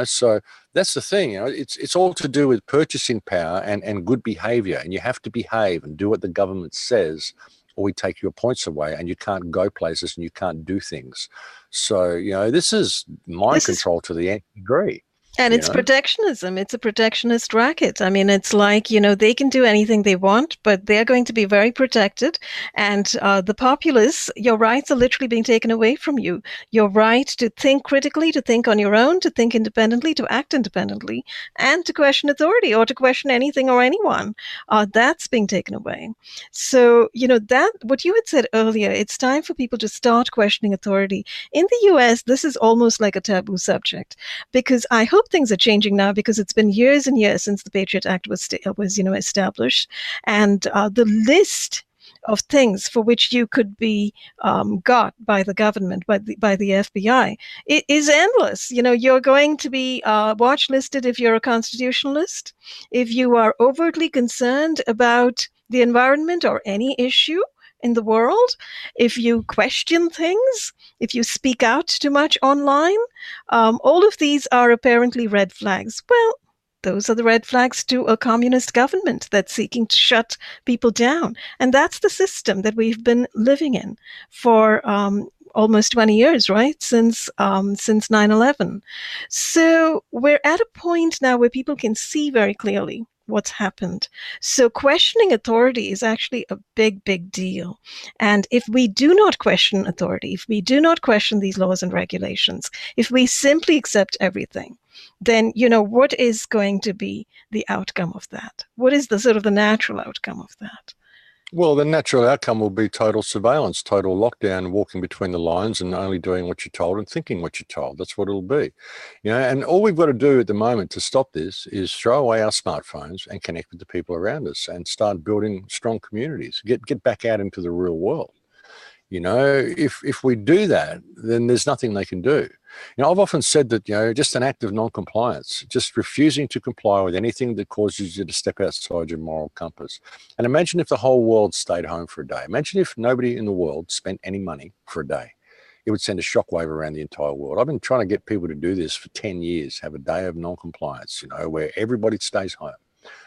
So that's the thing, it's all to do with purchasing power and good behavior. And you have to behave and do what the government says, or we take your points away and you can't go places and you can't do things. So, this is mind control to the nth degree. And it's protectionism. It's a protectionist racket. It's like, they can do anything they want, but they're going to be very protected. And the populace, your rights are literally being taken away from you. Your right to think critically, to think on your own, to think independently, to act independently, and to question authority or to question anything or anyone, that's being taken away. So, that what you had said earlier, it's time for people to start questioning authority. In the US, this is almost like a taboo subject, because I hope things are changing now, because it's been years and years since the Patriot Act was established, and the list of things for which you could be got by the government, by the FBI, it is endless. You're going to be watch listed if you're a constitutionalist, if you are overtly concerned about the environment or any issue. in the world, if you question things, if you speak out too much online, all of these are apparently red flags. Well, those are the red flags to a communist government that's seeking to shut people down. And that's the system that we've been living in for almost 20 years, right? Since 9/11. So we're at a point now where people can see very clearly what's happened. So questioning authority is actually a big, big deal. And if we do not question authority, if we do not question these laws and regulations, if we simply accept everything, then, what is going to be the outcome of that? What is the sort of the natural outcome of that? Well, the natural outcome will be total surveillance, total lockdown, walking between the lines and only doing what you're told and thinking what you're told. That's what it'll be. And all we've got to do at the moment to stop this is throw away our smartphones and connect with the people around us and start building strong communities, get back out into the real world. If we do that, then there's nothing they can do. I've often said that, just an act of non-compliance, just refusing to comply with anything that causes you to step outside your moral compass. And imagine if the whole world stayed home for a day. Imagine if nobody in the world spent any money for a day. It would send a shockwave around the entire world. I've been trying to get people to do this for 10 years, have a day of non-compliance, where everybody stays home.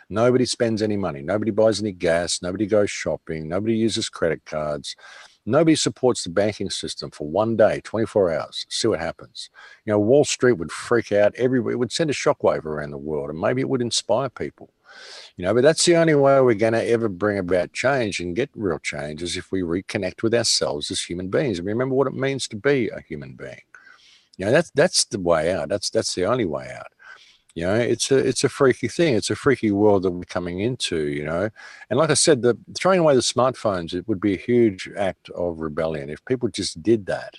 Nobody spends any money. Nobody buys any gas. Nobody goes shopping. Nobody uses credit cards. Nobody supports the banking system for one day, 24 hours. See what happens. Wall Street would freak out. It would send a shockwave around the world, and maybe it would inspire people. But that's the only way we're going to ever bring about change and get real change is if we reconnect with ourselves as human beings and remember what it means to be a human being. That's the way out. That's the only way out. It's a freaky thing. It's a freaky world that we're coming into, And like I said, throwing away the smartphones, it would be a huge act of rebellion. If people just did that,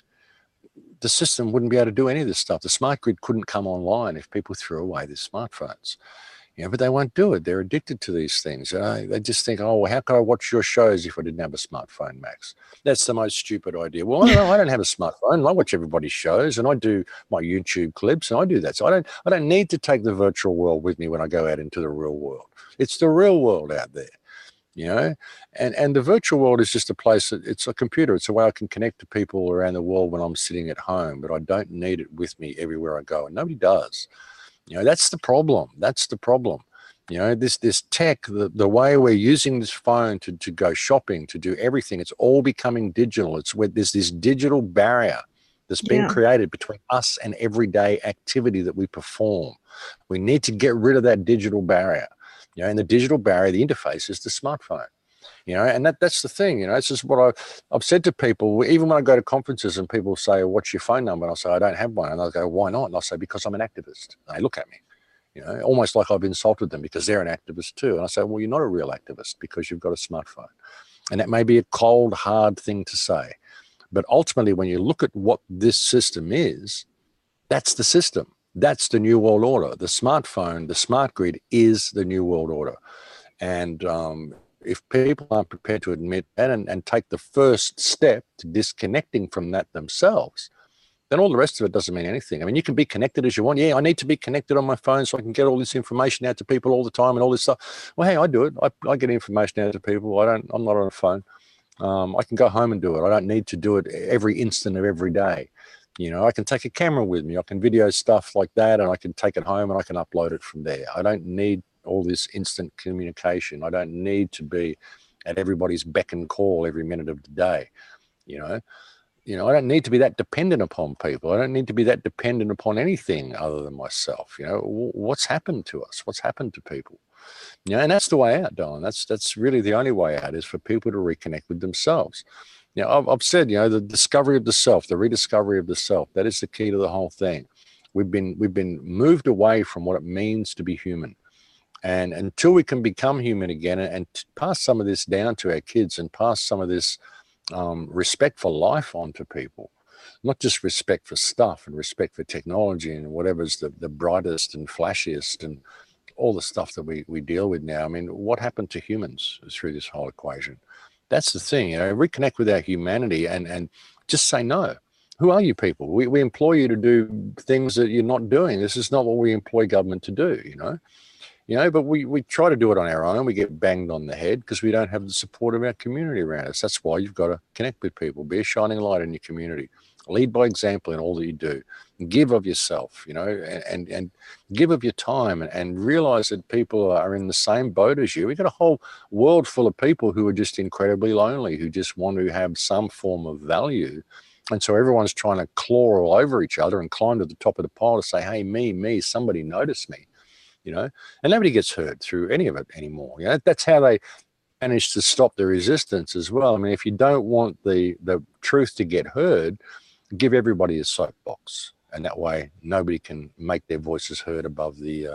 the system wouldn't be able to do any of this stuff. The smart grid couldn't come online if people threw away their smartphones. But they won't do it. They're addicted to these things. They just think, oh, well, how could I watch your shows if I didn't have a smartphone, Max? That's the most stupid idea. Well, I don't have a smartphone. I watch everybody's shows and I do my YouTube clips and I do that. So I don't need to take the virtual world with me when I go out into the real world. It's the real world out there. And the virtual world is just a place it's a computer. It's a way I can connect to people around the world when I'm sitting at home, but I don't need it with me everywhere I go. And nobody does. That's the problem. That's the problem. This tech, the way we're using this phone to go shopping, to do everything, it's all becoming digital. It's where there's this digital barrier that's been created between us and everyday activity that we perform. We need to get rid of that digital barrier. And the digital barrier, the interface is the smartphone. And that's the thing, it's just what I've said to people, even when I go to conferences and people say, what's your phone number? And I'll say, I don't have one. And they'll go, why not? And I'll say, because I'm an activist. And they look at me, almost like I've insulted them because they're an activist too. And I say, well, you're not a real activist because you've got a smartphone. And that may be a cold, hard thing to say. But ultimately, when you look at what this system is, that's the system. That's the New World Order. The smartphone, the smart grid is the New World Order. And if people aren't prepared to admit that and take the first step to disconnecting from that themselves, then all the rest of it doesn't mean anything. I mean, you can be connected as you want. Yeah, I need to be connected on my phone so I can get all this information out to people all the time and all this stuff. Well, hey, I do it. I get information out to people. I'm not on a phone. I can go home and do it. I don't need to do it every instant of every day. I can take a camera with me. I can video stuff like that and I can take it home and I can upload it from there. I don't need all this instant communication. I don't need to be at everybody's beck and call every minute of the day. I don't need to be that dependent upon people. I don't need to be that dependent upon anything other than myself. What's happened to us? What's happened to people? And that's the way out, Don. That's really the only way out, is for people to reconnect with themselves. I've said, the discovery of the self, the rediscovery of the self, that is the key to the whole thing. We've been moved away from what it means to be human. And until we can become human again and pass some of this down to our kids and pass some of this respect for life onto people, not just respect for stuff and respect for technology and whatever's the brightest and flashiest and all the stuff that we deal with now. I mean, what happened to humans through this whole equation? That's the thing, reconnect with our humanity and just say no. Who are you people? We employ you to do things that you're not doing. This is not what we employ government to do, But we try to do it on our own. We get banged on the head because we don't have the support of our community around us. That's why you've got to connect with people, be a shining light in your community, lead by example in all that you do, give of yourself, and give of your time, and realize that people are in the same boat as you. We've got a whole world full of people who are just incredibly lonely, who just want to have some form of value. And so everyone's trying to claw all over each other and climb to the top of the pile to say, hey, me, somebody notice me, and nobody gets heard through any of it anymore. That's how they manage to stop the resistance as well. I mean, if you don't want the truth to get heard, give everybody a soapbox, and that way nobody can make their voices heard above the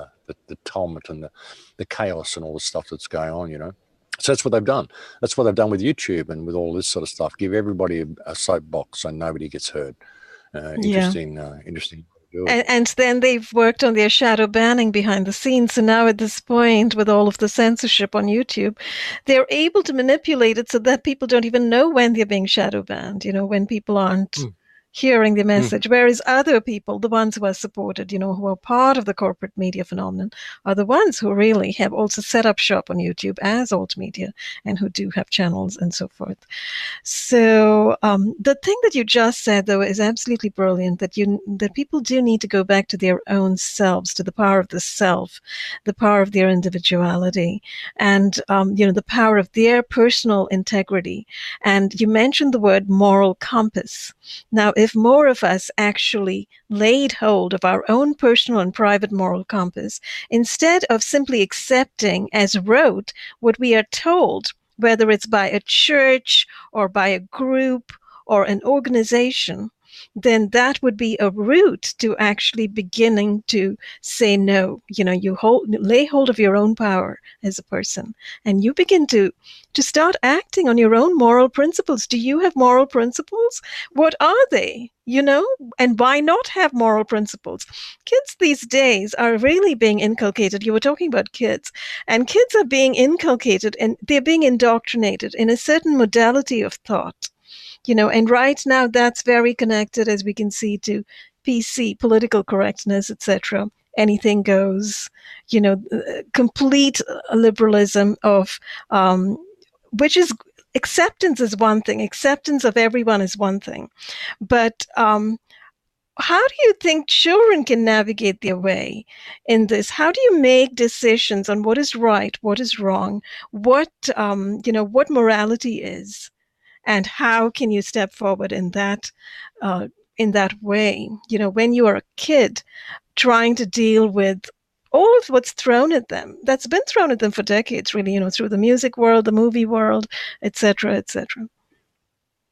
tumult and the chaos and all the stuff that's going on. So that's what they've done. That's what they've done with YouTube and with all this sort of stuff. Give everybody a soapbox so nobody gets heard. Interesting. And then they've worked on their shadow banning behind the scenes. So now at this point, with all of the censorship on YouTube, they're able to manipulate it so that people don't even know when they're being shadow banned, when people aren't hearing the message. Whereas other people, the ones who are supported, who are part of the corporate media phenomenon, are the ones who really have also set up shop on YouTube as alt media and who do have channels and so forth. So the thing that you just said, though, is absolutely brilliant, that people do need to go back to their own selves, to the power of the self, the power of their individuality, and the power of their personal integrity. And you mentioned the word moral compass. Now, if more of us actually laid hold of our own personal and private moral compass, instead of simply accepting as rote what we are told, whether it's by a church or by a group or an organization, then that would be a route to actually beginning to say no. You lay hold of your own power as a person, and you begin to start acting on your own moral principles. Do you have moral principles? What are they? And why not have moral principles? Kids these days are really being inculcated. You were talking about kids, and kids are being inculcated and they're being indoctrinated in a certain modality of thought. And right now that's very connected, as we can see, to PC, political correctness, etc. Anything goes, complete liberalism of, which is, acceptance is one thing. Acceptance of everyone is one thing. But how do you think children can navigate their way in this? How do you make decisions on what is right, what is wrong, what morality is? And how can you step forward in that way? When you are a kid trying to deal with all of what's thrown at them, that's been thrown at them for decades, really, through the music world, the movie world, etc., etc.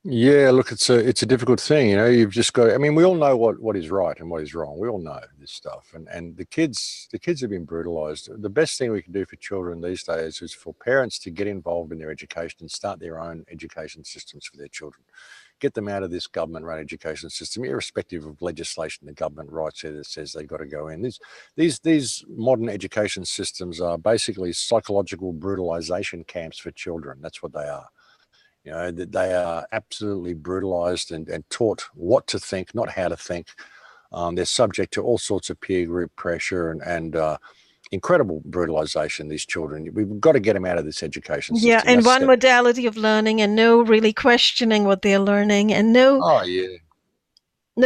Yeah, look, it's a difficult thing. You've just got. I mean, we all know what is right and what is wrong. We all know this stuff, and the kids have been brutalized. The best thing we can do for children these days is for parents to get involved in their education and start their own education systems for their children. Get them out of this government-run education system, irrespective of legislation the government writes here that says they've got to go in. These modern education systems are basically psychological brutalization camps for children. That's what they are. They are absolutely brutalized and taught what to think, not how to think. They're subject to all sorts of peer group pressure and incredible brutalization, these children. We've got to get them out of this education system. Yeah, and one modality of learning, and no really questioning what they're learning, and no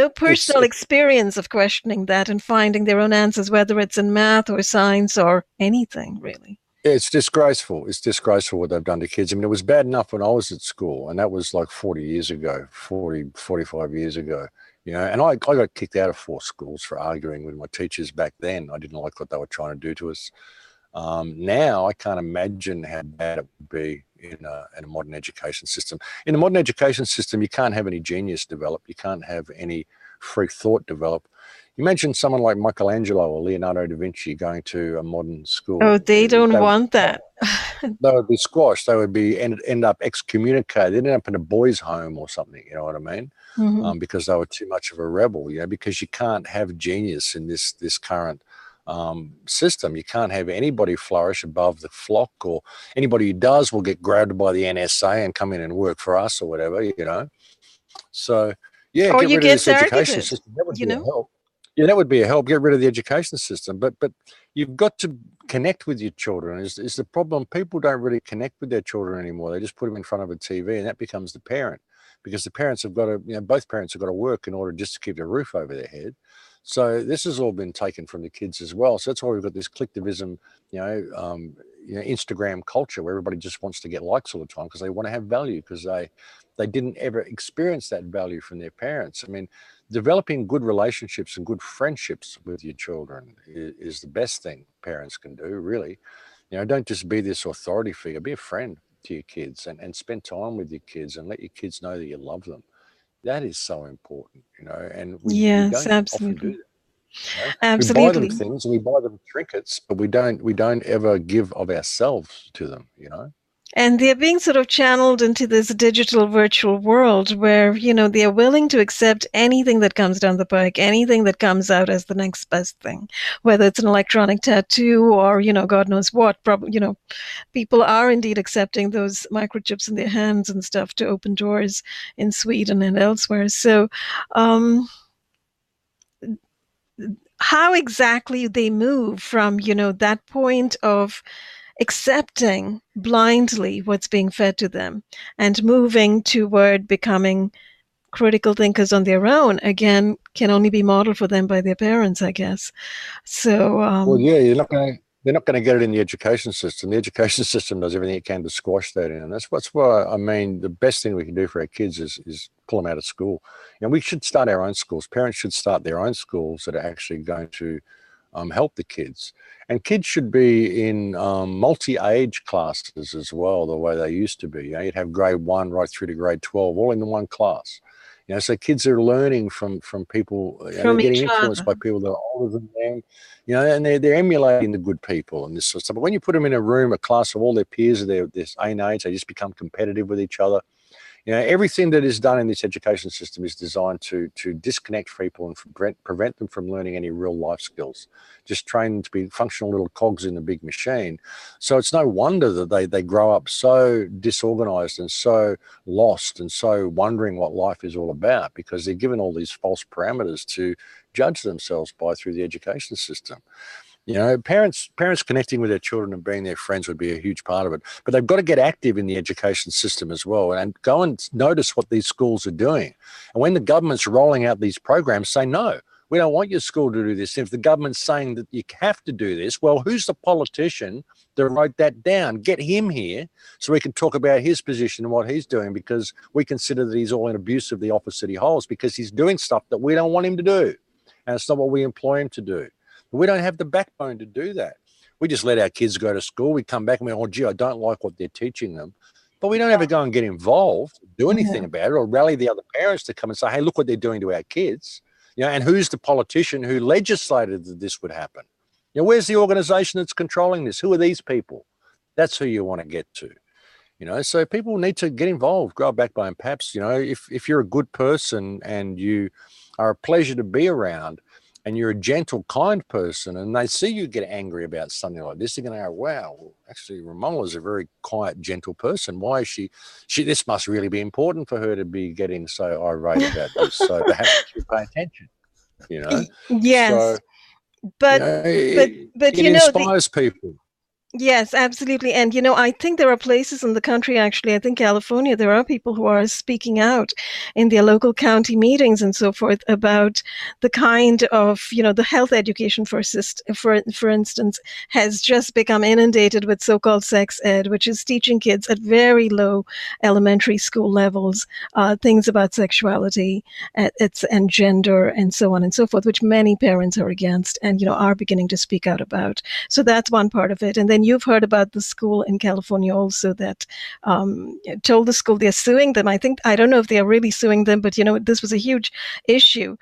personal experience of questioning that and finding their own answers, whether it's in math or science or anything, really. It's disgraceful. It's disgraceful what they've done to kids. I mean, it was bad enough when I was at school, and that was like 40 years ago, 45 years ago. And I got kicked out of 4 schools for arguing with my teachers back then. I didn't like what they were trying to do to us. Now I can't imagine how bad it would be in a modern education system. In a modern education system, you can't have any genius develop. You can't have any free thought develop. You mentioned someone like Michelangelo or Leonardo da Vinci going to a modern school. Oh, they don't want that. They would be squashed. They would be end up excommunicated. They'd end up in a boys' home or something. You know what I mean? Mm-hmm. Because they were too much of a rebel. Because you can't have genius in this current system. You can't have anybody flourish above the flock, or anybody who does will get grabbed by the NSA and come in and work for us or whatever. So yeah, or get you rid get of this education system. That would be a help. Yeah, that would be a help. Get rid of the education system, but you've got to connect with your children. Is the problem? People don't really connect with their children anymore. They just put them in front of a TV, and that becomes the parent, because the parents have got to, both parents have got to work in order just to keep a roof over their head. So this has all been taken from the kids as well. So that's why we've got this collectivism, Instagram culture where everybody just wants to get likes all the time because they want to have value, because they didn't ever experience that value from their parents. I mean, developing good relationships and good friendships with your children is the best thing parents can do, really. Don't just be this authority figure. Be a friend to your kids and spend time with your kids and let your kids know that you love them. That is so important, and we Yes, don't often do absolutely. that. We buy them Absolutely. things and we buy them trinkets, but we don't ever give of ourselves to them. And they're being sort of channeled into this digital virtual world where, they are willing to accept anything that comes down the pike, anything that comes out as the next best thing, whether it's an electronic tattoo or, God knows what. Probably, people are indeed accepting those microchips in their hands and stuff to open doors in Sweden and elsewhere. So, how exactly they move from, that point of accepting blindly what's being fed to them and moving toward becoming critical thinkers on their own, again, can only be modeled for them by their parents, I guess. So, Well, yeah, they're not going to get it in the education system. The education system does everything it can to squash that in. And that's why, I mean, the best thing we can do for our kids is pull them out of school. We should start our own schools. Parents should start their own schools that are actually going to help the kids. And kids should be in multi-age classes as well, the way they used to be. You'd have grade 1 right through to grade 12, all in one class. So kids are learning from people. They're from getting each influenced other. by people that are older than them. And they're emulating the good people and this sort of stuff. But when you put them in a room, a class of all their peers of their same age, they just become competitive with each other. Everything that is done in this education system is designed to disconnect people and prevent them from learning any real life skills, just train them to be functional little cogs in the big machine. So it's no wonder that they grow up so disorganized and so lost and so wondering what life is all about, because they're given all these false parameters to judge themselves by through the education system. Parents connecting with their children and being their friends would be a huge part of it. But they've got to get active in the education system as well and go and notice what these schools are doing. And when the government's rolling out these programs, say, no, we don't want your school to do this. If the government's saying that you have to do this, well, who's the politician that wrote that down? Get him here so we can talk about his position and what he's doing, because we consider that he's all in abuse of the office that he holds because he's doing stuff that we don't want him to do. And it's not what we employ him to do. We don't have the backbone to do that. We just let our kids go to school. We come back and we, oh, gee, I don't like what they're teaching them. But we don't ever go and get involved, do anything about it, or rally the other parents to come and say, hey, look what they're doing to our kids. And who's the politician who legislated that this would happen? Where's the organization that's controlling this? Who are these people? That's who you want to get to. So people need to get involved, grow a backbone. Perhaps, if you're a good person and you are a pleasure to be around, and you're a gentle, kind person, and they see you get angry about something like this, they're going to go, wow, actually, Ramola's a very quiet, gentle person. Why is she, this must really be important for her to be getting so irate about this. So perhaps she should pay attention, Yes. So, but it inspires people. Yes, absolutely. And, I think there are places in the country, actually, I think California, there are people who are speaking out in their local county meetings and so forth about the kind of, the health education for instance, has just become inundated with so-called sex ed, which is teaching kids at very low elementary school levels, things about sexuality and gender and so on and so forth, which many parents are against and, are beginning to speak out about. So that's one part of it. And then you've heard about the school in California also that told the school they're suing them. I don't know if they are really suing them, but this was a huge issue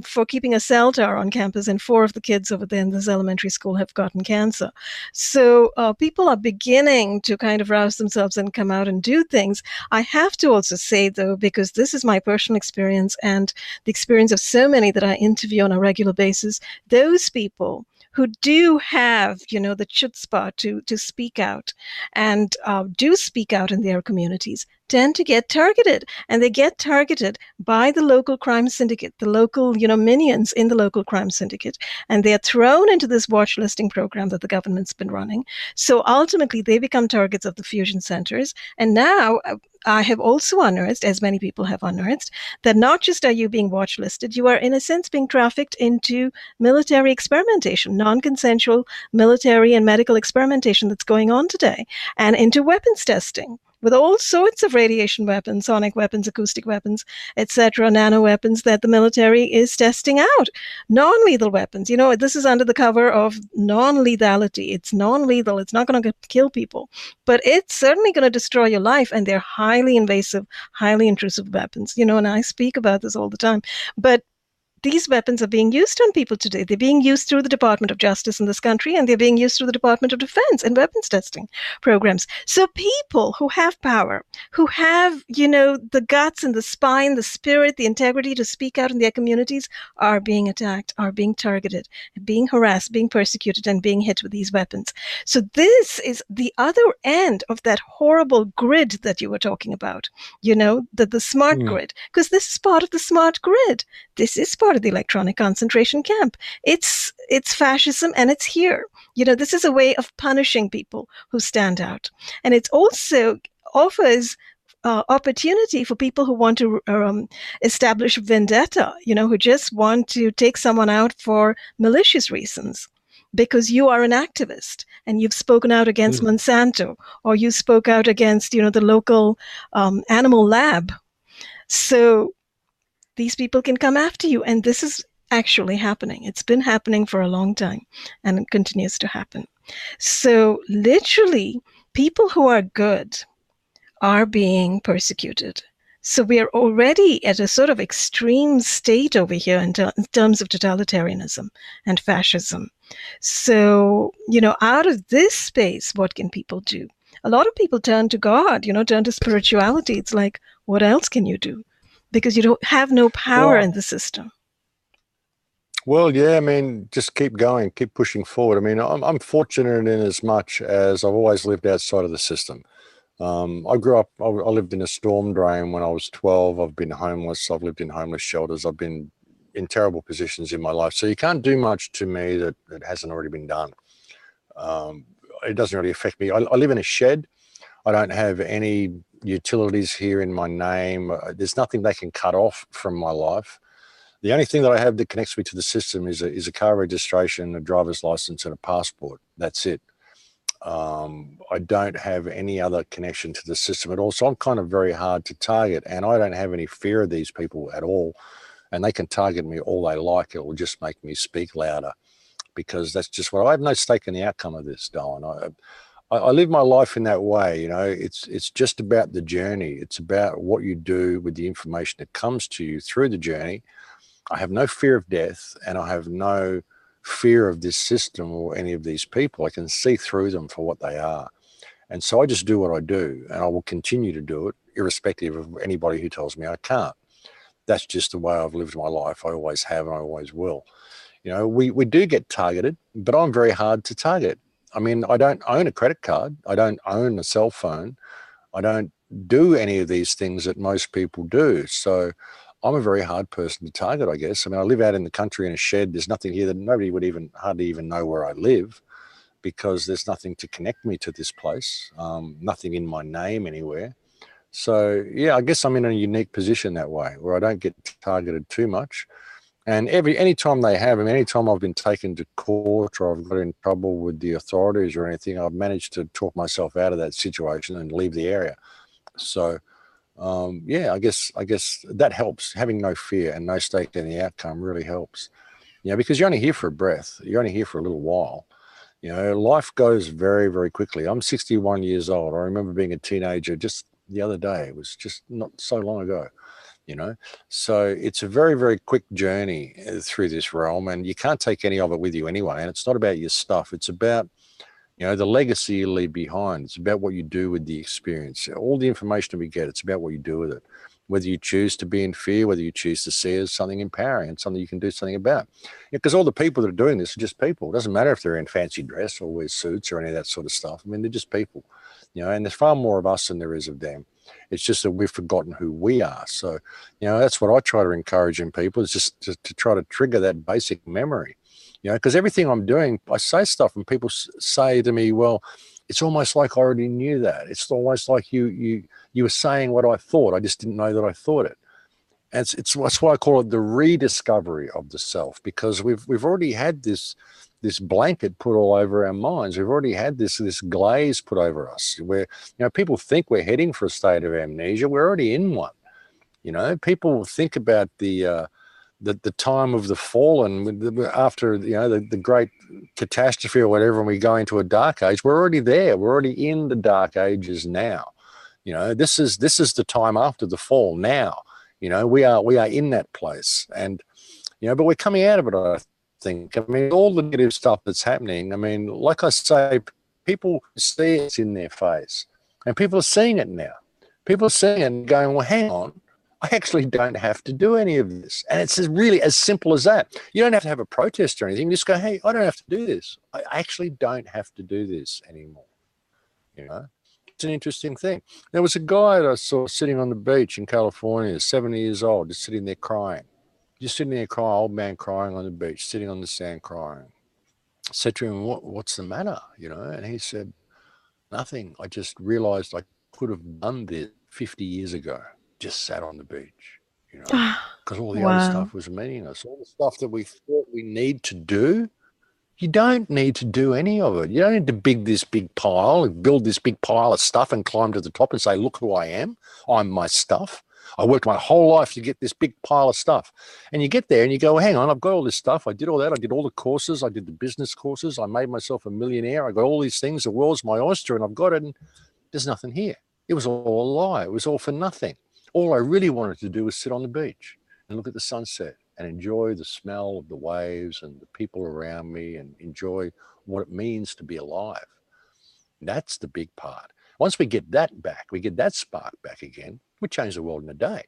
for keeping a cell tower on campus, and 4 of the kids over there in this elementary school have gotten cancer. So people are beginning to kind of rouse themselves and come out and do things. I have to also say, though, because this is my personal experience and the experience of so many that I interview on a regular basis, those people who do have, the chutzpah to speak out and do speak out in their communities, tend to get targeted, and they get targeted by the local crime syndicate, the local, minions in the local crime syndicate, and they are thrown into this watch listing program that the government's been running. So ultimately, they become targets of the fusion centers. And now I have also unearthed, as many people have unearthed, that not just are you being watch listed, you are in a sense being trafficked into military experimentation, non-consensual military and medical experimentation that's going on today, and into weapons testing with all sorts of radiation weapons, sonic weapons, acoustic weapons, etc., nano weapons that the military is testing out. Non-lethal weapons. This is under the cover of non-lethality. It's non-lethal. It's not going to kill people, but it's certainly going to destroy your life. And they're highly invasive, highly intrusive weapons. And I speak about this all the time. But these weapons are being used on people today. They're being used through the Department of Justice in this country, and they're being used through the Department of Defense and weapons testing programs. So people who have power, who have, the guts and the spine, the spirit, the integrity to speak out in their communities are being attacked, are being targeted, being harassed, being persecuted, and being hit with these weapons. So this is the other end of that horrible grid that you were talking about, the smart grid, because this is part of the smart grid. This is part of the electronic concentration camp. It's fascism, and it's here. This is a way of punishing people who stand out. And it also offers opportunity for people who want to establish vendetta, who just want to take someone out for malicious reasons. Because you are an activist and you've spoken out against Monsanto, or you spoke out against, the local animal lab. So these people can come after you. And this is actually happening. It's been happening for a long time, and it continues to happen. So literally, people who are good are being persecuted. So we are already at a sort of extreme state over here in terms of totalitarianism and fascism. So, out of this space, what can people do? A lot of people turn to God, turn to spirituality. It's like, what else can you do? Because you don't have no power in the system. Well, yeah, I mean, just keep going, keep pushing forward. I mean, I'm fortunate in as much as I've always lived outside of the system. I grew up, I lived in a storm drain when I was 12. I've been homeless. I've lived in homeless shelters. I've been in terrible positions in my life. So you can't do much to me that hasn't already been done. It doesn't really affect me. I live in a shed. I don't have any utilities here in my name. There's nothing they can cut off from my life. The only thing that I have that connects me to the system is a car registration, a driver's license, and a passport. That's it. I don't have any other connection to the system at all. So I'm kind of very hard to target, and I don't have any fear of these people at all. And they can target me all they like. It will just make me speak louder, because that's just what I have no stake in the outcome of this, Dolan. I live my life in that way. It's just about the journey. It's about what you do with the information that comes to you through the journey. I have no fear of death, and I have no fear of this system or any of these people. I can see through them for what they are. And so I just do what I do, and I will continue to do it irrespective of anybody who tells me I can't. That's just the way I've lived my life. I always have, and I always will. We do get targeted, but I'm very hard to target. I mean, I don't own a credit card. I don't own a cell phone. I don't do any of these things that most people do. So I'm a very hard person to target, I guess. I mean, I live out in the country in a shed. There's nothing here that nobody would hardly even know where I live, because there's nothing to connect me to this place, nothing in my name anywhere. So, yeah, I guess I'm in a unique position that way, where I don't get targeted too much. And any time they have, I mean, any time I've been taken to court or I've got in trouble with the authorities or anything, I've managed to talk myself out of that situation and leave the area. So, yeah, I guess that helps. Having no fear and no stake in the outcome really helps. Because you're only here for a breath. You're only here for a little while. Life goes very, very quickly. I'm 61 years old. I remember being a teenager just the other day. It was just not so long ago. So it's a very, very quick journey through this realm, and you can't take any of it with you anyway. And it's not about your stuff. It's about, the legacy you leave behind. It's about what you do with the experience. All the information we get, it's about what you do with it. Whether you choose to be in fear, whether you choose to see it as something empowering and something you can do something about. Because all the people that are doing this are just people. It doesn't matter if they're in fancy dress or wear suits or any of that sort of stuff. I mean, they're just people, and there's far more of us than there is of them. It's just that we've forgotten who we are. So, that's what I try to encourage in people, is just to try to trigger that basic memory. Because everything I'm doing, I say stuff and people say to me, well, it's almost like I already knew that. It's almost like you were saying what I thought. I just didn't know that I thought it. And that's why I call it the rediscovery of the self, because we've already had this blanket put all over our minds. We've already had this glaze put over us, where people think we're heading for a state of amnesia. We're already in one. People think about the time of the fallen after the great catastrophe or whatever, and we go into a dark age. We're already there. We're already in the dark ages now. This is the time after the fall now. We are in that place, and but we're coming out of it, I think. I mean, all the negative stuff that's happening, I mean, like I say, people see it's in their face, and people are seeing it now. People are seeing it and going, well, hang on, I actually don't have to do any of this. And it's really as simple as that. You don't have to have a protest or anything. You just go, hey, I don't have to do this. I actually don't have to do this anymore. It's an interesting thing. There was a guy that I saw sitting on the beach in California, 70 years old, just sitting there crying. Just sitting there crying, old man crying on the beach, sitting on the sand crying. I said to him, what's the matter? And he said, nothing. I just realized I could have done this 50 years ago. Just sat on the beach, because all the other stuff was meaningless. All the stuff that we thought we need to do, you don't need to do any of it. You don't need to build this big pile of stuff and climb to the top and say, look who I am. I'm my stuff. I worked my whole life to get this big pile of stuff. And you get there and you go, hang on, I've got all this stuff. I did all that. I did all the courses. I did the business courses. I made myself a millionaire. I got all these things. The world's my oyster and I've got it. And there's nothing here. It was all a lie. It was all for nothing. All I really wanted to do was sit on the beach and look at the sunset and enjoy the smell of the waves and the people around me and enjoy what it means to be alive. That's the big part. Once we get that back, we get that spark back again, we change the world in a day.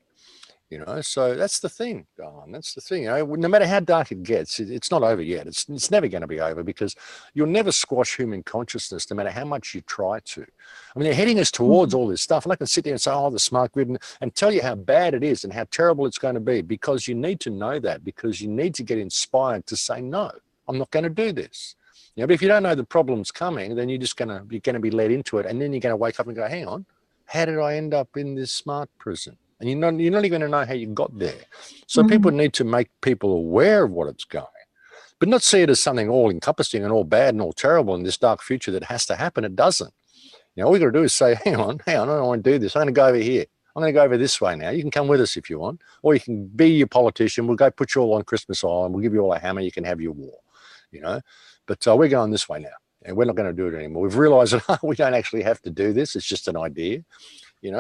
So that's the thing, Don. That's the thing. No matter how dark it gets, it's not over yet. It's never going to be over, because you'll never squash human consciousness, no matter how much you try to. I mean, they're heading us towards all this stuff, and I can sit there and say, oh, the smart grid, and tell you how bad it is and how terrible it's going to be, because you need to know that, because you need to get inspired to say, no, I'm not going to do this. But if you don't know the problem's coming, then you're going to be led into it, and then you're going to wake up and go, hang on, how did I end up in this smart prison? And you're not even going to know how you got there. So people need to make people aware of what it's going, but not see it as something all encompassing and all bad and all terrible in this dark future that has to happen. It doesn't. All we got to do is say, hang on, I don't want to do this. I'm going to go over here. I'm going to go over this way now. You can come with us if you want, or you can be your politician. We'll go put you all on Christmas Island. We'll give you all a hammer. You can have your war, but we're going this way now, and we're not going to do it anymore. We've realized that we don't actually have to do this. It's just an idea.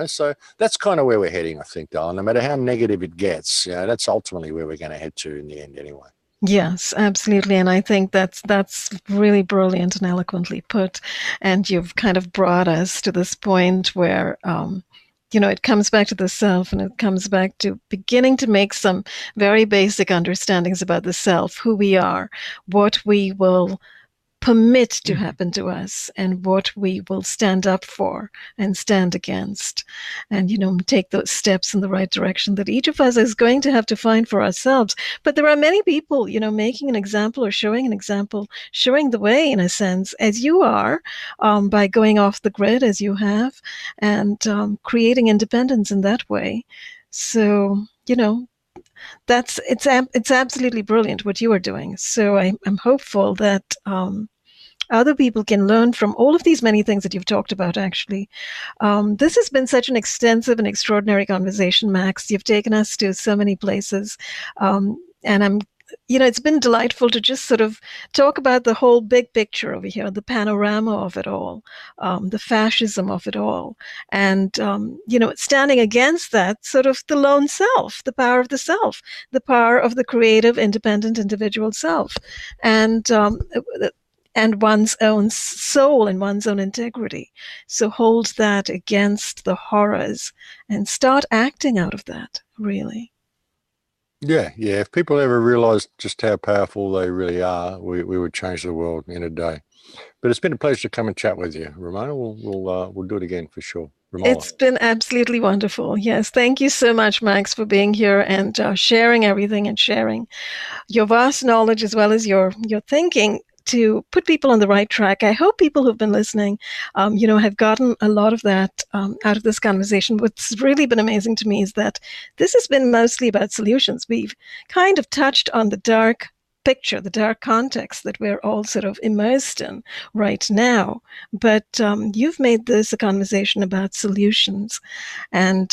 So that's kind of where we're heading, I think, Darla. No matter how negative it gets, that's ultimately where we're going to head to in the end anyway. Yes, absolutely. And I think that's really brilliant and eloquently put. And you've kind of brought us to this point where, it comes back to the self, and it comes back to beginning to make some very basic understandings about the self, who we are, what we will permit to happen to us, and what we will stand up for and stand against, and take those steps in the right direction that each of us is going to have to find for ourselves. But there are many people making an example or showing an example, showing the way in a sense, as you are, by going off the grid as you have, and creating independence in that way. So it's absolutely brilliant what you are doing. So I'm hopeful that other people can learn from all of these many things that you've talked about, actually. This has been such an extensive and extraordinary conversation, Max. You've taken us to so many places. And it's been delightful to just sort of talk about the whole big picture over here, the panorama of it all, the fascism of it all. And, standing against that, sort of the lone self, the power of the self, the power of the creative, independent individual self. And one's own soul and one's own integrity. So hold that against the horrors and start acting out of that, really. Yeah. If people ever realized just how powerful they really are, we would change the world in a day. But it's been a pleasure to come and chat with you, Ramona. We'll do it again for sure. Ramola. It's been absolutely wonderful. Yes, thank you so much, Max, for being here and sharing everything and sharing your vast knowledge as well as your thinking to put people on the right track. I hope people who've been listening, have gotten a lot of that out of this conversation. What's really been amazing to me is that this has been mostly about solutions. We've kind of touched on the dark picture, the dark context that we're all sort of immersed in right now. But you've made this a conversation about solutions and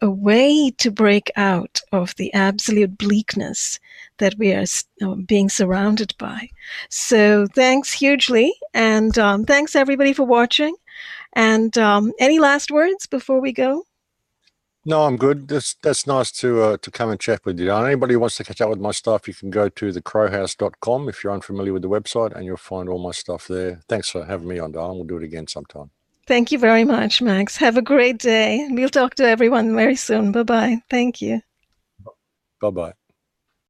a way to break out of the absolute bleakness that we are being surrounded by. So thanks hugely. And thanks everybody for watching. And any last words before we go? No, I'm good. That's nice to come and chat with you. And anybody who wants to catch up with my stuff, you can go to thecrowhouse.com if you're unfamiliar with the website, and you'll find all my stuff there. Thanks for having me on, darling. We'll do it again sometime. Thank you very much, Max. Have a great day. We'll talk to everyone very soon. Bye bye. Thank you. Bye bye.